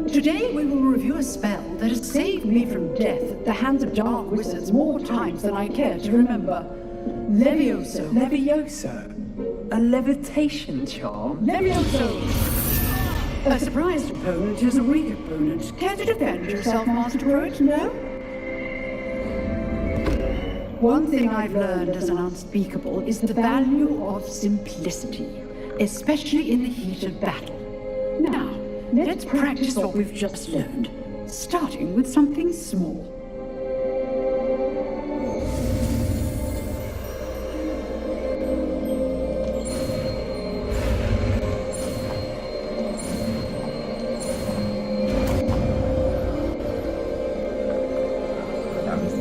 Today we will review a spell that has saved me from death at the hands of dark wizards more times than I care to remember. Levioso. Levioso? A levitation charm? Levioso! A surprised opponent is a weak opponent. Care to defend yourself, Master Poet? No? One thing I've learned as an unspeakable is the value of simplicity, especially in the heat of battle. Now, let's practice what we've just learned, starting with something small.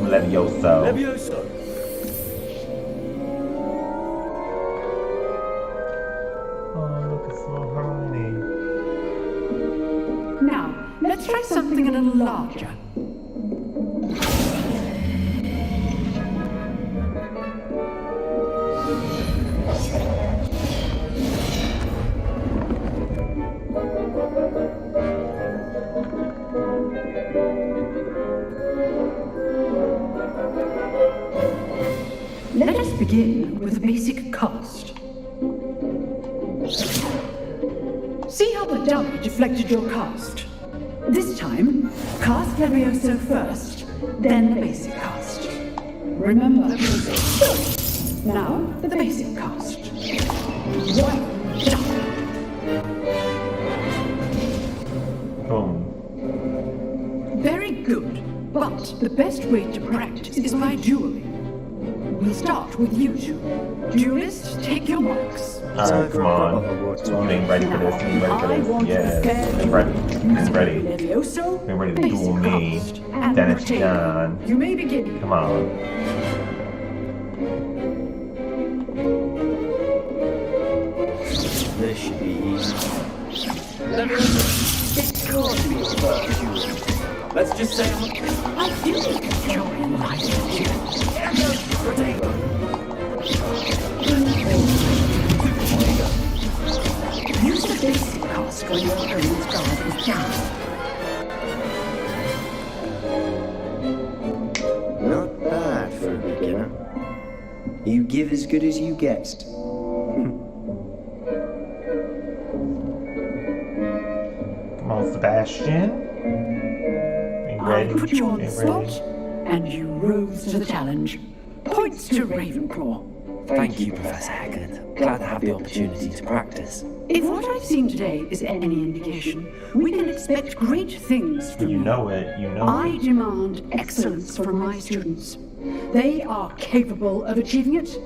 Levioso. Levioso. Oh, look, it's little Hermione. Now, let's try something a little larger. begin with a basic cast. See how the dummy deflected your cast? This time, cast Levioso first, then the basic cast. Remember? Now, the basic cast. Well done. Boom. Very good, but the best way to practice is by dueling. We'll start with you two. Duelists, take your marks. Alright, come on. You ain't ready for this. You ain't ready for this. Yeah. I'm ready. I'm ready. Levioso, I'm ready to duel me. and Dennis Ortega. John. You may begin. Come on. This should be easy. It can't be your first duel. Let's just say I didn't join my Use the basic cast when your opponent's guard is down. Not bad for a beginner. You give as good as you get. Come on, Sebastian. Ain't I ready. put you on the Ain't spot, ready. and you rose to the challenge. Points to Ravenclaw. Thank you, Professor Haggard. Glad to have the opportunity to practice. If what I've seen today is any indication, we can expect great things from You you. know it. You know I it. demand excellence from my students. They are capable of achieving it,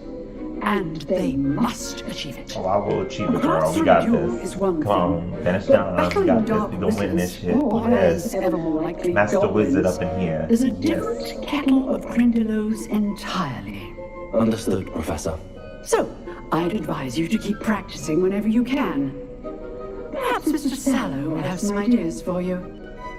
and they must achieve it. Oh, I will achieve it, A girl. We got classroom this. is one Come on. thing, Dennis but John. We battling got this. dark We gonna win this wizards, shit. or Yes. as ever more likely Master goblins, Wizard up in here. is a Yes. different kettle of Grindylows entirely. Understood, Professor. So, I'd advise you to keep practicing whenever you can. Perhaps Mr. Sallow will have some ideas for you.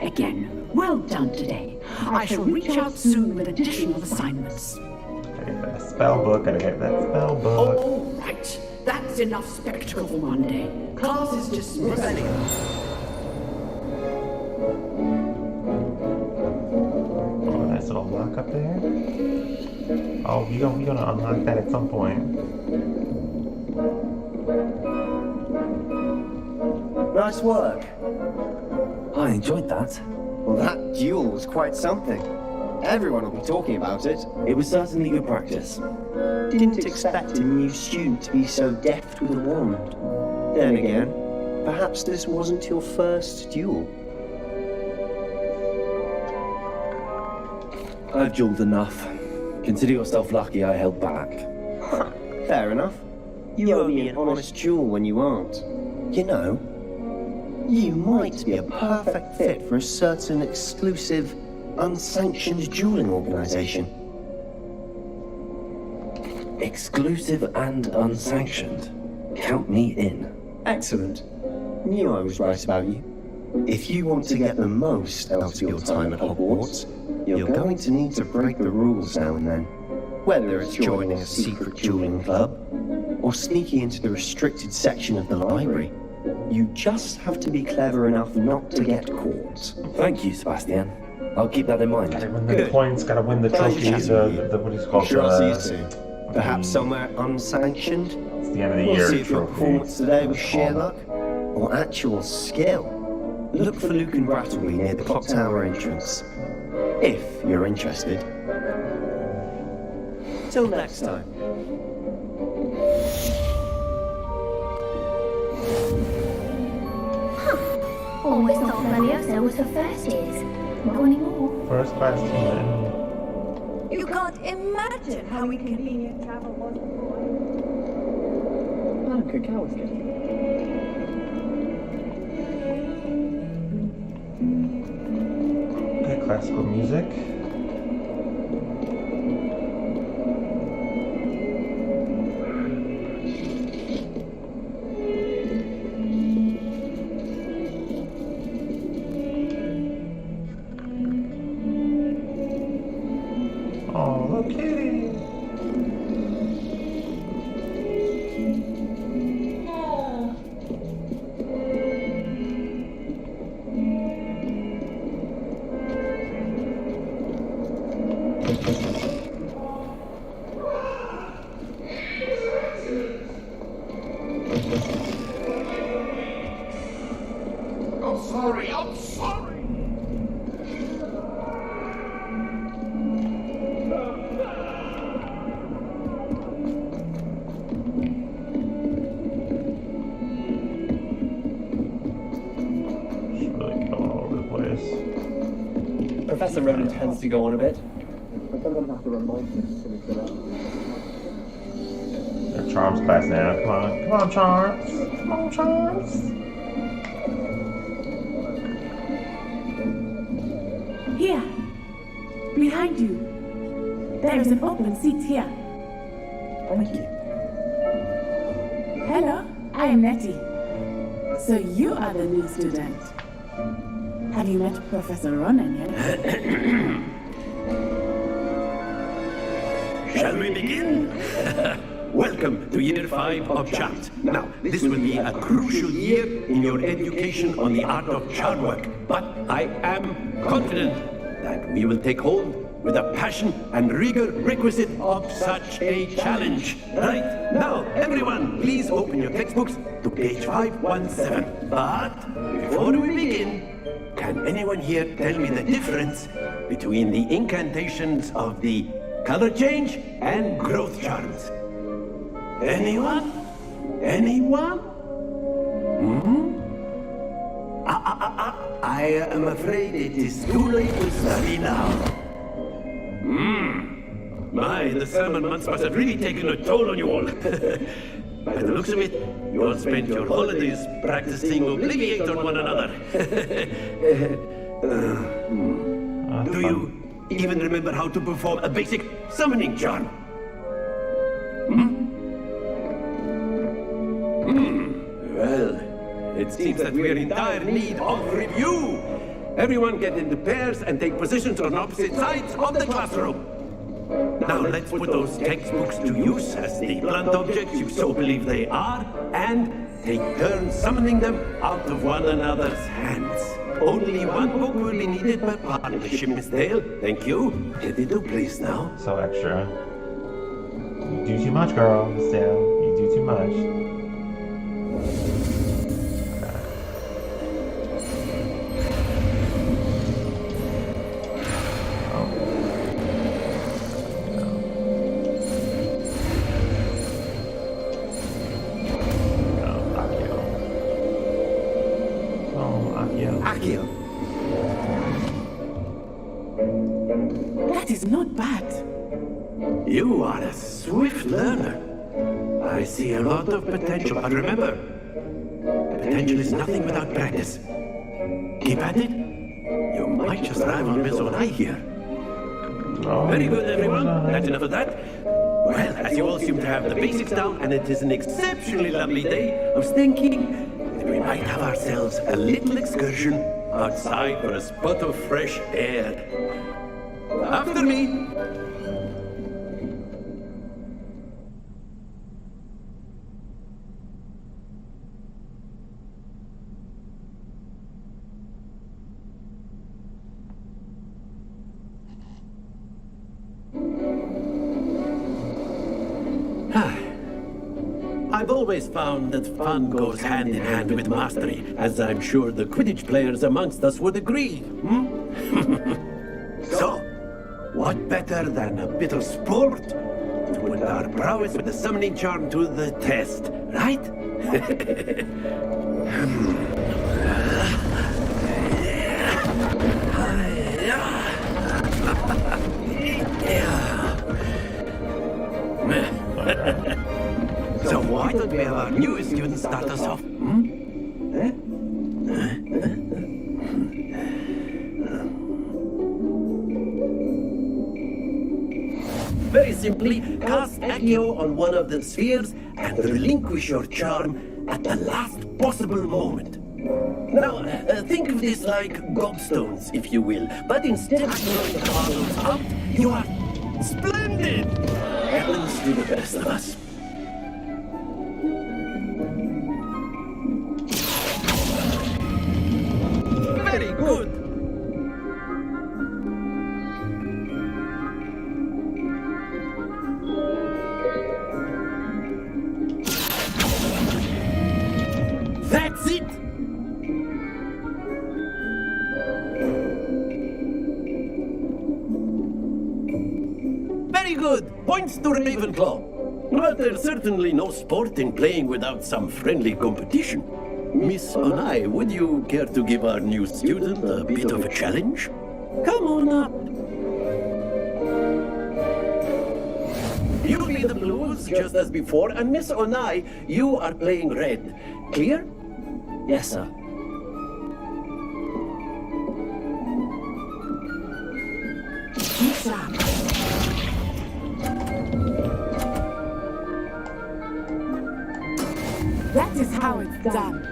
Again, well done today. I shall reach out soon with additional assignments. Gotta get that spell book. Gotta get that spell book. All right, that's enough spectacle for one day. Class is dismissed. Oh, nice little lock up there. Oh, we gonna unlock that at some point. Nice work. I enjoyed that. Well, that duel was quite something. Everyone will be talking about it. It was certainly good practice. Didn't expect a new student to be so deft with a wand. Then again, perhaps this wasn't your first duel. I've dueled enough. Consider yourself lucky I held back. Fair enough. You owe me an honest duel when you aren't. You know, you might be a perfect fit for a certain exclusive, unsanctioned dueling organization. Exclusive and unsanctioned. Count me in. Excellent. Knew I was right about you. If you want to get the most out of your time at Hogwarts, you're going to need to break the rules now and then. Whether it's joining a secret dueling club, or sneaking into the restricted section of the library, you just have to be clever enough not to get caught. Thank you, Sebastian. I'll keep that in mind. Gotta win the points. Gotta win the trophy. The what is it called? Sure, I'll see you soon. Perhaps somewhere unsanctioned? It's the end of the We'll year see if your trophy. performance today was sheer luck, or actual skill. Look for Luke and Brattleby near the clock tower entrance. If you're interested. Till next time. Always thought Leviosa was for first years. Not anymore. First class student. You can't imagine how inconvenient travel was before. Madam Cacao is good. Okay, classical music. Oh, look, kitty. I'm sorry. I'm sorry. Just really going all over the place. Professor Ronan tends to go on a bit. Their Charms class now. Come on, Charms. Come on, Charms. Here, behind you. There is an open seat here. Thank you. Hello, I am Nettie. So you are the new student. Have you met Professor Ronan yet? Shall we begin? Welcome to Year 5 of Charms. Now, this will be a crucial year in your education on the art of charm work, but I am confident that we will take hold with the passion and rigor requisite of such a challenge. Right, now, everyone, please open your textbooks to page 517. But before we begin, can anyone here tell me the difference between the incantations of the color change and growth charms? Anyone? Anyone? I am afraid it is too late to study now. My, the sermon months must have really taken a toll on you all. By the looks of it, you all spent your holidays practicing Obliviate on one another. Do you even remember how to perform a basic summoning charm? Well, it seems that we are in dire need of review. Everyone get into pairs and take positions on opposite sides of the classroom. Now let's put those textbooks to use as the blunt objects you so believe they are, and take turns summoning them out of one another's hands. Only one book will be needed per partnership, Miss Dale. Thank you. Get into place now. So extra. You do too much, girl, Miss Dale. You do too much. That is not bad. You are a swift learner. I see a lot of potential, but remember, potential is nothing without practice. Keep at it. You might just rival Miss Onai here. Oh, very good, everyone. That's enough of that. Well, as you all seem to have the basics down, and it is an exceptionally lovely day, I was thinking that we might have ourselves a little excursion outside for a spot of fresh air. After me. I've always found that fun goes hand in hand with mastery, as I'm sure the Quidditch players amongst us would agree. So, what better than a bit of sport to put our prowess with the summoning charm to the test, right? So why don't we have our newest student start us off? Very simply, cast Accio on one of the spheres and relinquish your charm at the last possible moment. Now, think of this like gobstones, if you will, but instead of throwing the cardinals out, you are splendid! Happens to the best of us. Very good! That's it! Points to Ravenclaw. But there's certainly no sport in playing without some friendly competition. Miss Onai, would you care to give our new student a bit of a challenge? Come on up. You be the blues just as before, and Miss Onai, you are playing red. Clear? Yes, sir. That is how it's done.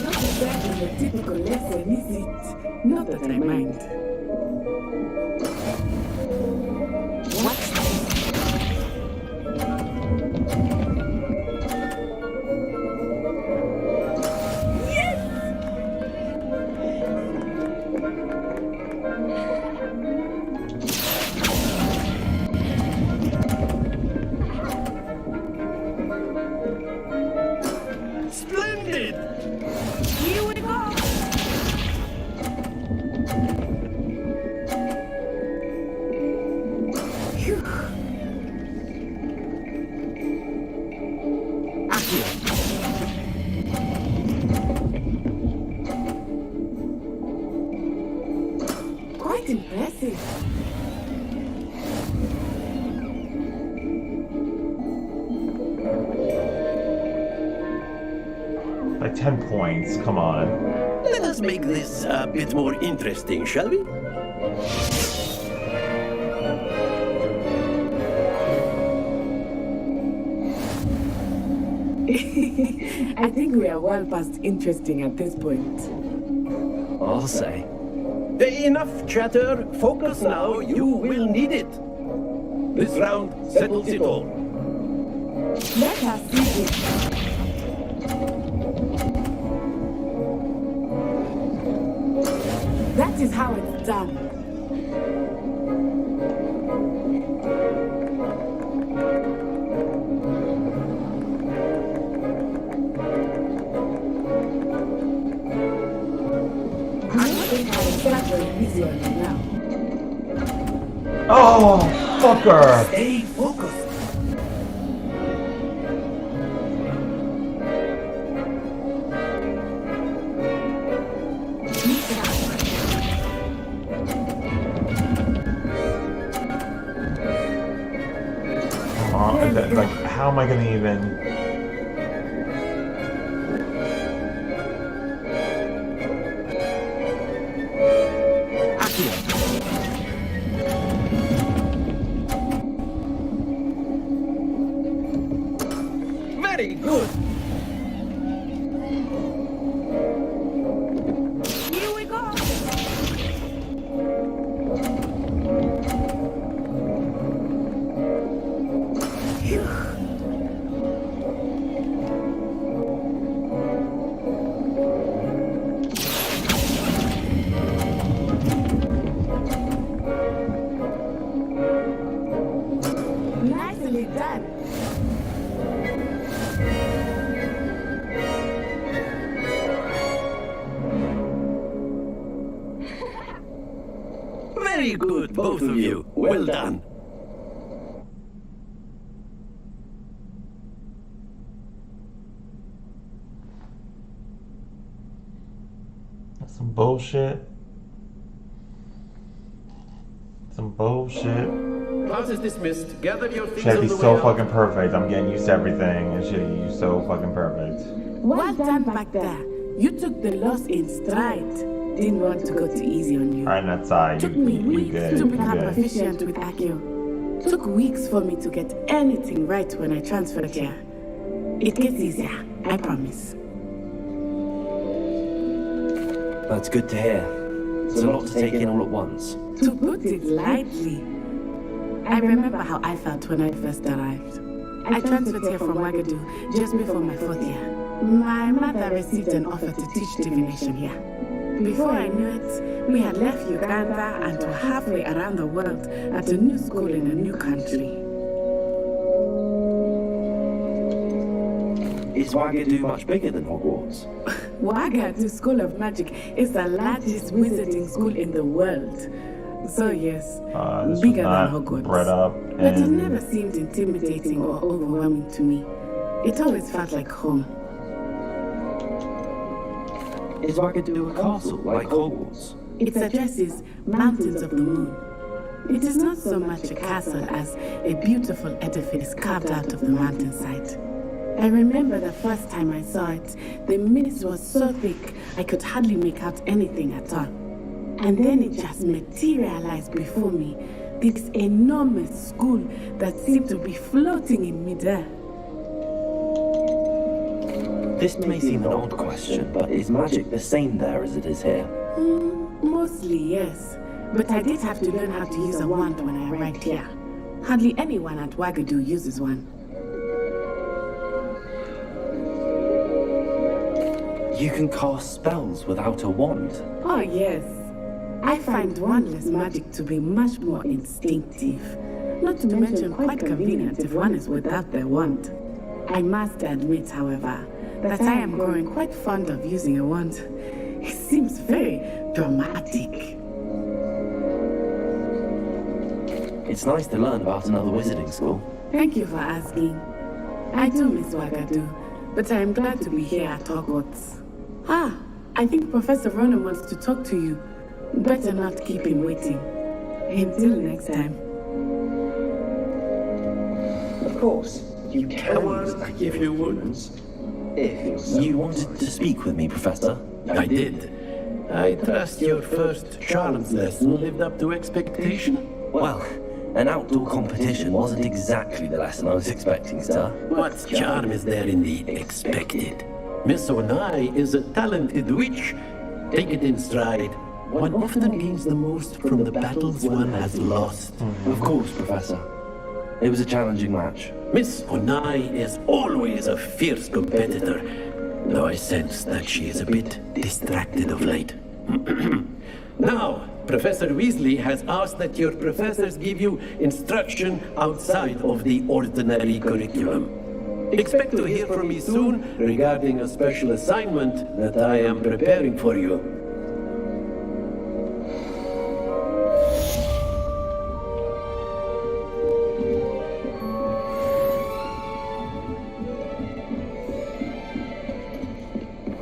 Not exactly a typical lesson, is it? Not that I mind. What's this? Splendid! Here we go! Phew. Quite impressive. Like 10 points, come on. Let us make this a bit more interesting, shall we? I think we are well past interesting at this point. I'll say. Enough chatter. Focus now. You will need it. This round settles it all. Let us see it. That is how it's done. I think I will start very easy on you now. Oh, fucker! Stay focused. Like, how am I gonna even... Very good. Here we go. Nicely done. Very good, both of you. Well done. That's some bullshit. Some bullshit. Class is dismissed. Gather your things Should on be the so way out. fucking perfect. I'm getting used to everything, and shit, you so fucking perfect. Well done back there. You took the loss in stride. Didn't want to go too easy on you. Alright, that's side. Took me You weeks good. to You become good. proficient with Accio. Took weeks for me to get anything right when I transferred here. It gets easier, I promise. That's good to hear. It's a lot to take in all at once. To put it lightly, I remember how I felt when I first arrived. I transferred here from Wagadu just before my 4th year. My mother received an offer to teach divination here. Before I knew it, we had left Uganda and were halfway around the world at a new school in a new country. Is Wagadu much bigger than Hogwarts? Wagadu School of Magic is the largest wizarding school in the world. So yes, This bigger was not than Hogwarts. bred up But it in- never seemed intimidating or overwhelming to me. It always felt like home. Is Wagadu a castle like Hogwarts? Its address is Mountains of the Moon. It is not so much a castle as a beautiful edifice carved out of the mountainside. I remember the first time I saw it, the mist was so thick I could hardly make out anything at all. And then it just materialized before me, this enormous school that seemed to be floating in midair. This may seem an odd question, but is magic the same there as it is here? Mostly, yes. But I did have to learn how to use a wand when I arrived here. Hardly anyone at Wagadu uses one. You can cast spells without a wand. Oh, yes. I find wandless magic to be much more instinctive. Not to mention quite convenient if one is without their wand. I must admit, however, that I am growing quite fond of using a wand. It seems very dramatic. It's nice to learn about another wizarding school. Thank you for asking. I do miss Wagadu, but I am glad to be here at Hogwarts. Ah, I think Professor Ronan wants to talk to you. Better not keep him waiting. Until next time. Of course, you can give your wounds. If you wanted to speak with me, Professor? I did. I trust your first charms lesson lived up to expectation. Well, an outdoor competition wasn't exactly the lesson I was expecting, sir. What charm is there in the expected? Miss Onai is a talented witch. Take it in stride. One often gains the most from the battles one has lost. Of course, Professor. It was a challenging match. Miss Onai is always a fierce competitor, though I sense that she is a bit distracted of late. Now, Professor Weasley has asked that your professors give you instruction outside of the ordinary curriculum. Expect to hear from me soon regarding a special assignment that I am preparing for you.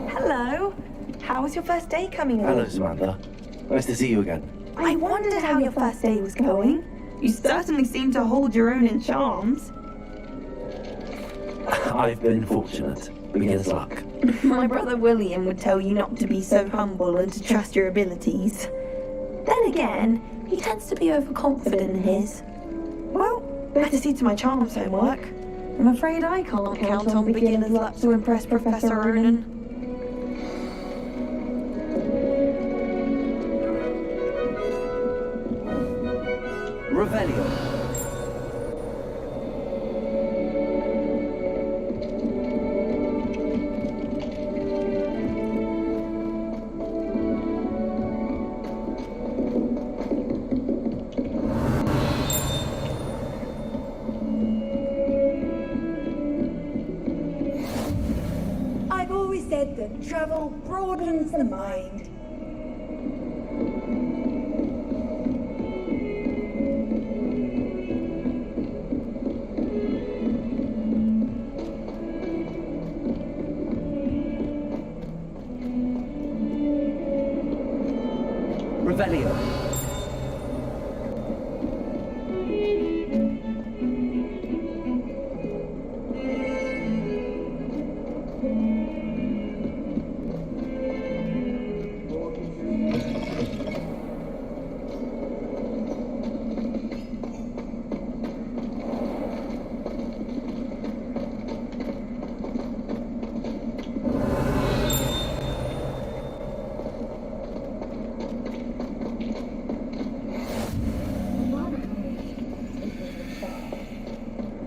Hello. How was your first day coming along? Hello, Samantha. Nice to see you again. I wondered how your first day was going. You certainly seem to hold your own in charms. I've been fortunate. Beginner's luck. My brother William would tell you not to be so humble and to trust your abilities. Then again, he tends to be overconfident in his. Well, better see to my charms homework. I'm afraid I can't count on beginner's luck to impress Professor Ronan. Revelio. I've always said that travel broadens the mind. Revelio.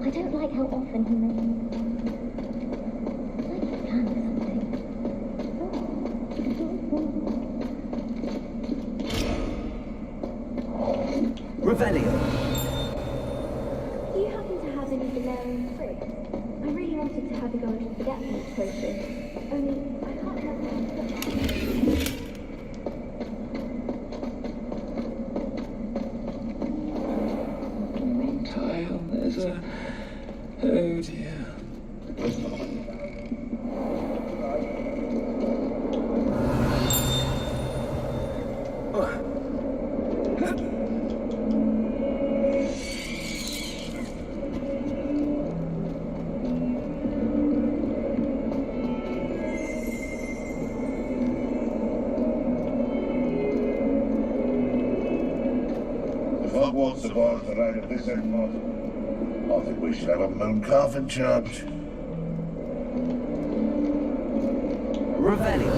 I don't like how often he mentions it. Like he's planned something. Revelio. Do you happen to have any glaring tricks. I really wanted to have a go at the forgetfulness potion. Only, I can't help myself. Wrong tile. There's a... Oh dear. If Hogwarts survives the raid of this Empire, I think we should have a moon calf in charge. Revelio.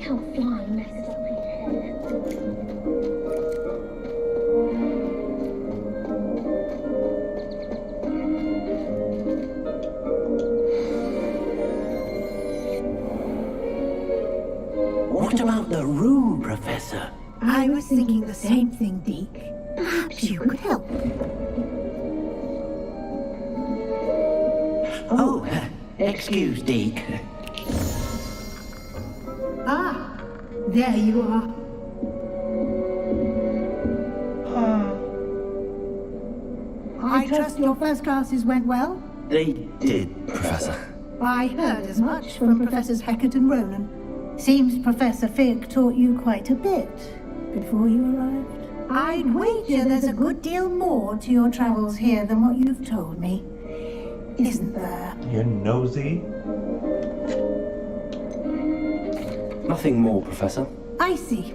How flying messes up my hair. What about the room, Professor? I was thinking the same thing, Deke. Perhaps you could help. Oh, excuse, Deke. Ah, there you are. I trust your first classes went well? They did, Professor. I heard as much from Professors Hecat and Ronan. Seems Professor Fig taught you quite a bit before you arrived. I'd wager there's a good deal more to your travels here than what you've told me. Isn't there? You're nosy? Nothing more, Professor. I see.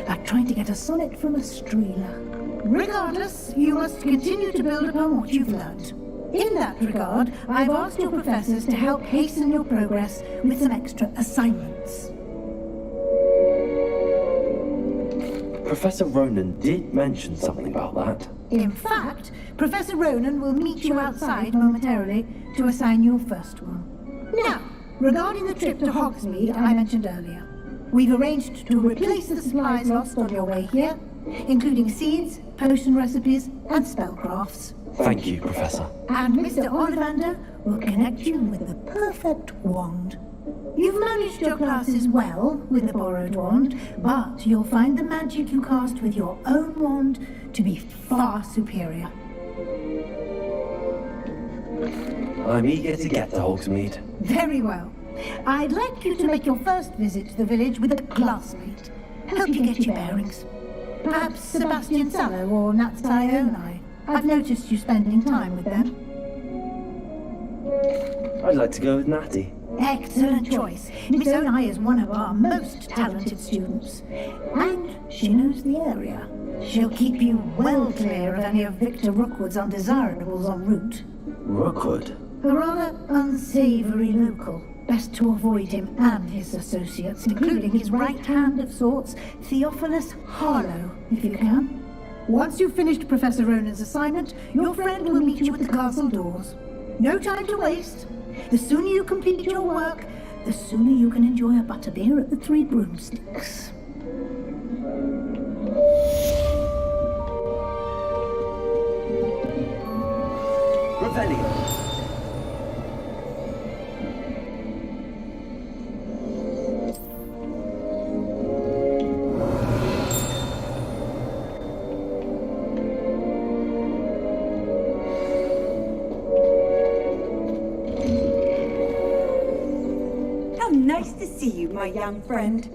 Like trying to get a sonnet from a streeler. Regardless, you must continue to build upon what you've learned. In that regard, I've asked your professors to help hasten your progress with some extra assignments. Professor Ronan did mention something about that. In fact, Professor Ronan will meet you outside momentarily to assign your first one. Now, regarding the trip to Hogsmeade I mentioned earlier, we've arranged to replace the supplies lost on your way here, including seeds, potion recipes, and spellcrafts. Thank you, Professor. And Mr. Ollivander will connect you with the perfect wand. You've managed your classes well with the borrowed wand, but you'll find the magic you cast with your own wand to be far superior. I'm eager to get to Hogsmeade. Very well. I'd like you to make your first visit to the village with a classmate. Help you get your bearings. Perhaps Sebastian Sallow or Natsai Onai. I've noticed you spending time with them. I'd like to go with Natty. Excellent choice. Miss Onai is one of our most talented students. And she knows the area. She'll keep you well clear of any of Victor Rookwood's undesirables en route. Rookwood? A rather unsavory local. Best to avoid him and his associates, including his right hand of sorts, Theophilus Harlow, if you can. Once you've finished Professor Ronan's assignment, your friend will meet you at the castle doors. No time to waste. The sooner you complete your work, the sooner you can enjoy a butterbeer at the Three Broomsticks. Revelio. Nice to see you, my young friend.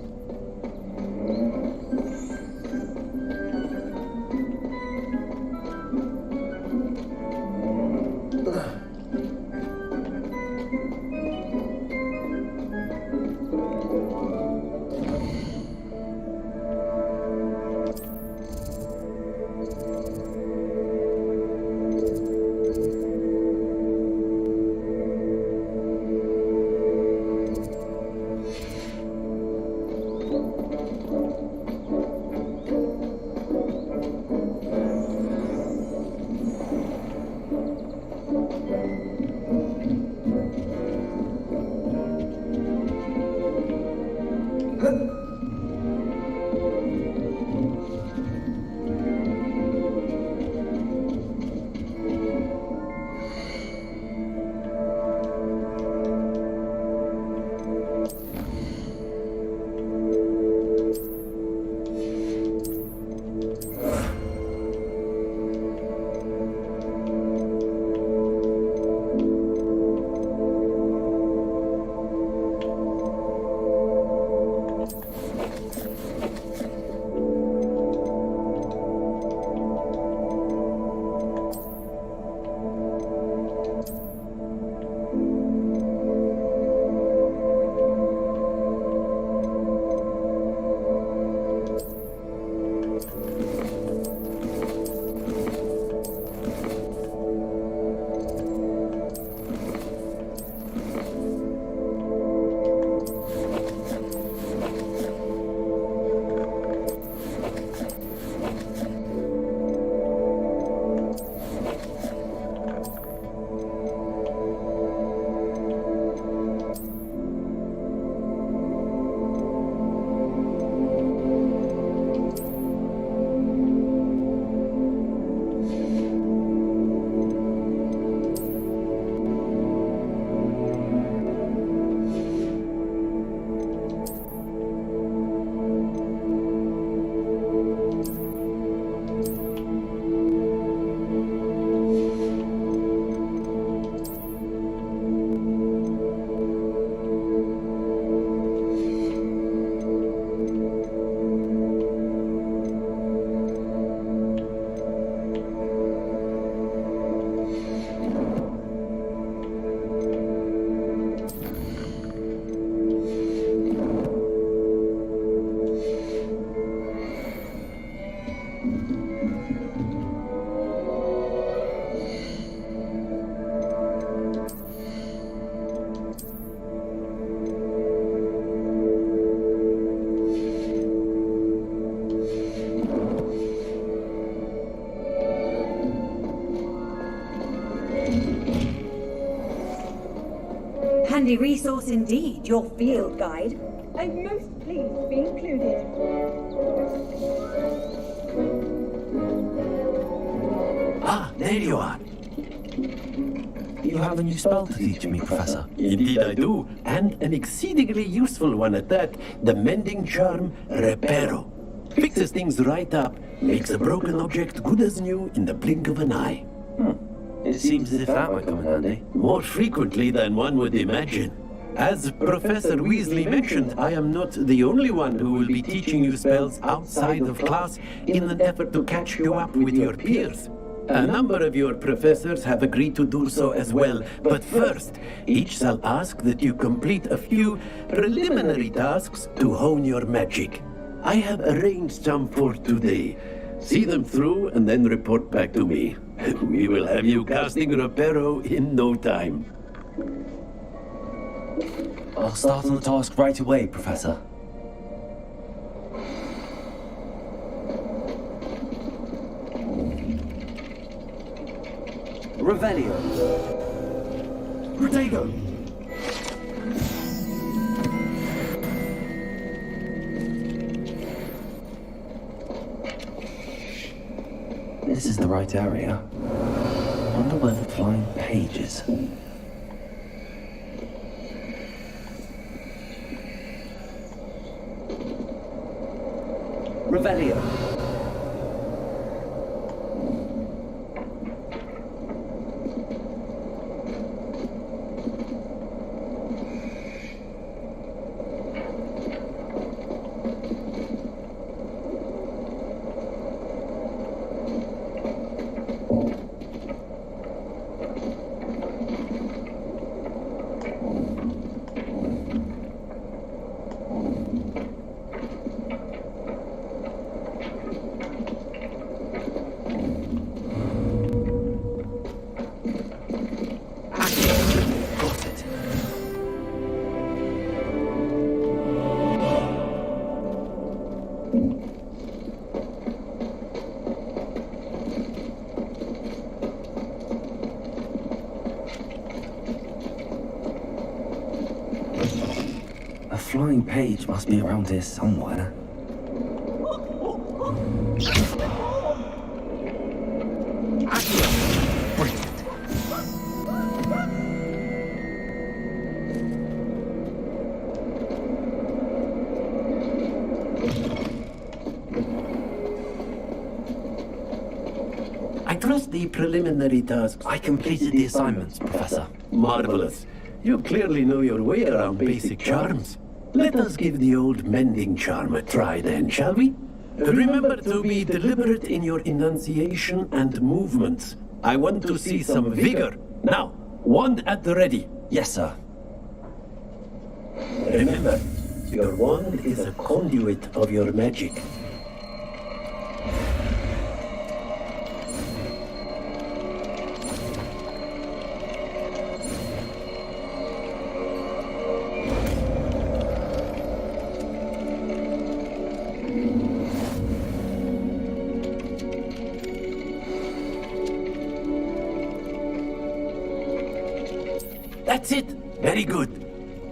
handy resource indeed, your field guide. I'm most pleased to be included. Ah, there you are. You have a new spell to teach me, Professor. Indeed I do, and an exceedingly useful one at that. The mending charm, Reparo. Fixes things right up, makes a broken object good as new in the blink of an eye. It seems as if that might come in handy. More frequently than one would imagine. As Professor Weasley mentioned, I am not the only one who will be teaching you spells outside of class in an effort to catch you up with your peers. A number of your professors have agreed to do so as well, but first, each shall ask that you complete a few preliminary tasks to hone your magic. I have arranged some for today. See them through and then report back to me. We will have you casting Reparo in no time. I'll start on the task right away, Professor. Revelio. Protego. This is the right area. Wonder where the flying page is. Revelio. Flying page must be around here somewhere. I trust the preliminary tasks. I completed the assignments, Professor. Marvelous. You clearly know your way around basic charms. Let us give the old mending charm a try then, shall we? Remember to be deliberate in your enunciation and movements. I want to see some vigor. Now, wand at the ready. Yes, sir. Remember, your wand is a conduit of your magic. That's it. Very good.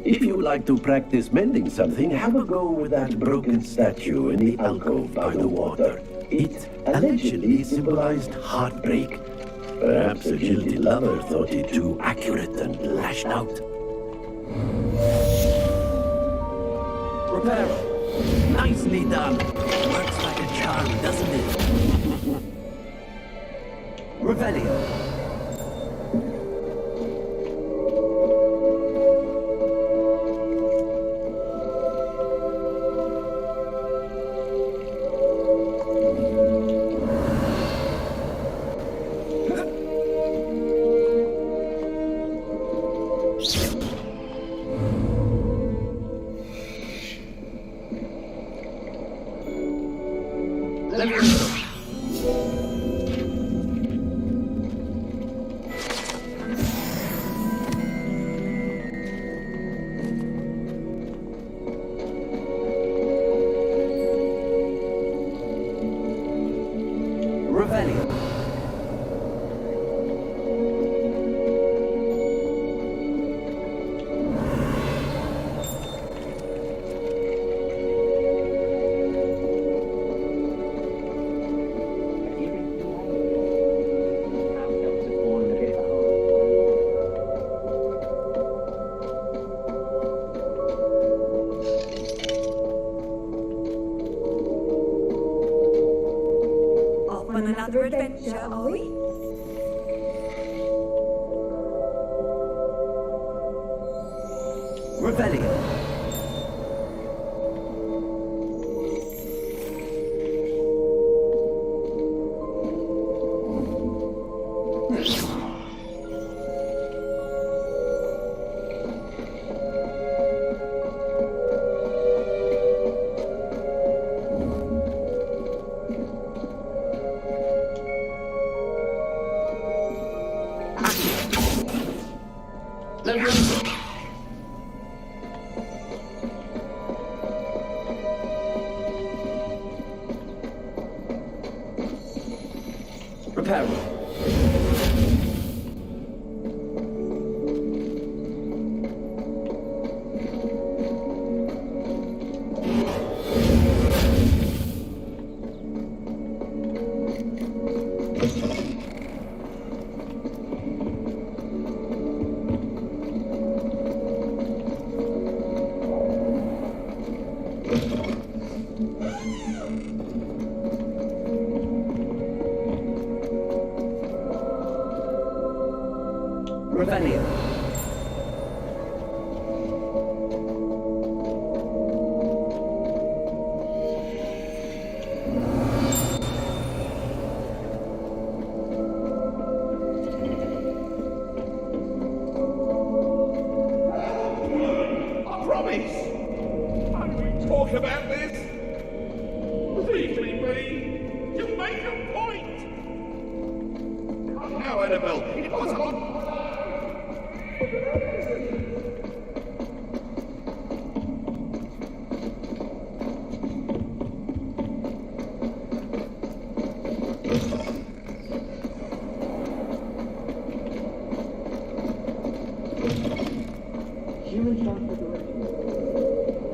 If you like to practice mending something, have a go with that broken statue in the alcove by the water. It allegedly symbolized heartbreak. Perhaps a guilty lover thought it too accurate and lashed out. Reparo. Nicely done. Works like a charm, doesn't it? Revelio. another adventure, are we? Revelio.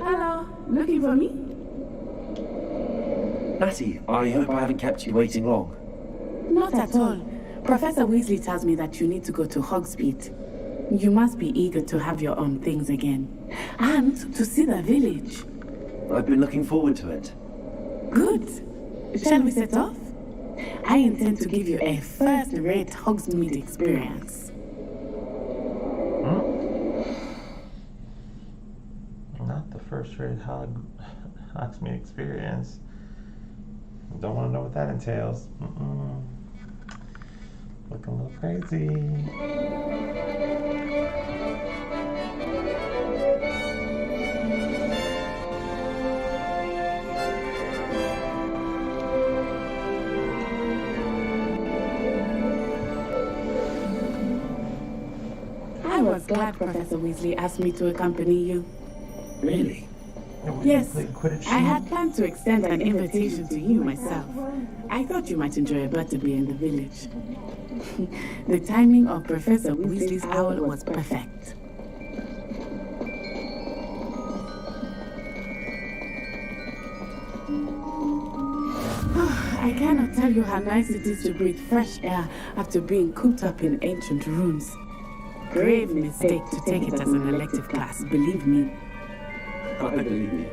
Hello, looking for me? Natty, I hope I haven't kept you waiting long. Not at all. Professor Weasley tells me that you need to go to Hogsmeade. You must be eager to have your own things again. And to see the village. I've been looking forward to it. Good. Shall we set off? I intend to give you a first-rate Hogsmeade experience. Not the first-rate Hogsmeade experience. Don't want to know what that entails. Looking a little crazy. I was glad Professor Weasley asked me to accompany you. Really? Yes, I had planned to extend an invitation to you myself. I thought you might enjoy a butterbeer in the village. The timing of Professor Weasley's owl was perfect. I cannot tell you how nice it is to breathe fresh air after being cooped up in ancient rooms. Grave mistake to take it as an elective class, believe me. I believe you.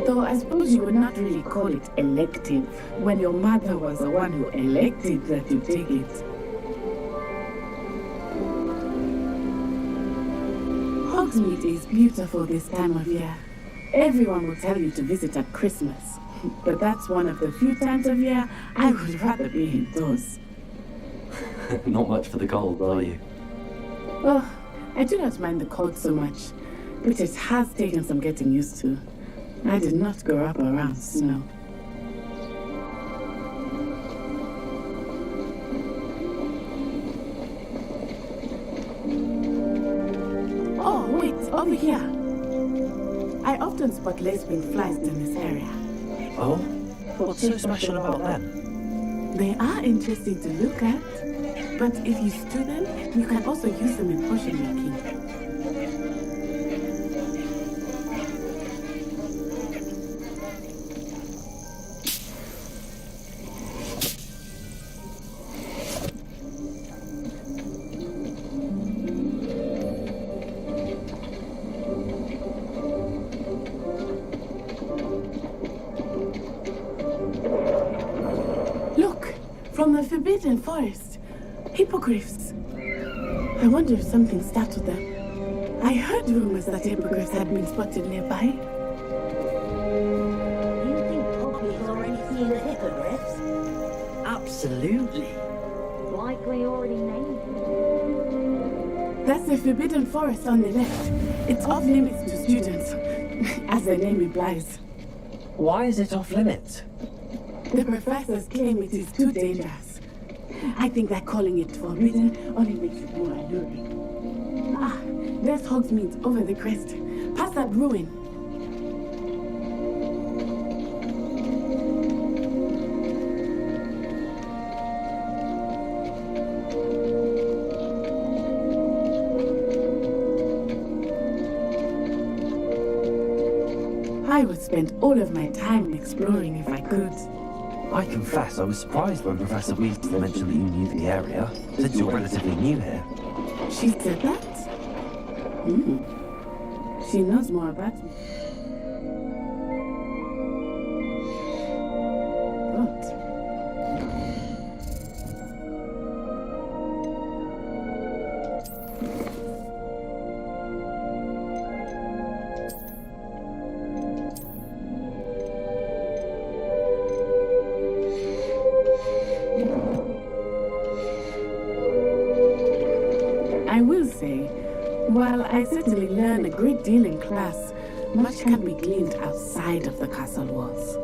Though I suppose you would not really call it elective when your mother was the one who elected that you take it. Hogsmeade is beautiful this time of year. Everyone will tell you to visit at Christmas, but that's one of the few times of year I would rather be indoors. Not much for the cold, are you? Oh, I do not mind the cold so much, but it has taken some getting used to. I did not grow up around snow. Oh, wait, over here. I often spot lacewing flies in this area. Oh? What's so special about them? They are interesting to look at, but if you stew them, you can also use them in potion making. From the Forbidden Forest. Hippogriffs. I wonder if something startled them. I heard rumors that hippogriffs had been spotted nearby. You think Poppy's already seen the hippogriffs? Absolutely. Likely already named. That's the Forbidden Forest on the left. It's off limits to students, as the name implies. Why is it off limits? The professors claim it is too dangerous. I think that calling it forbidden only makes it more alluring. Ah, there's Hogsmeade over the crest. Past that ruin. I would spend all of my time exploring if I could. I confess I was surprised when Professor Weasley mentioned that you knew the area, since you're relatively new here. She said that? She knows more about me. What? I will say, while I certainly learn a great deal in class, much can be gleaned outside of the castle walls.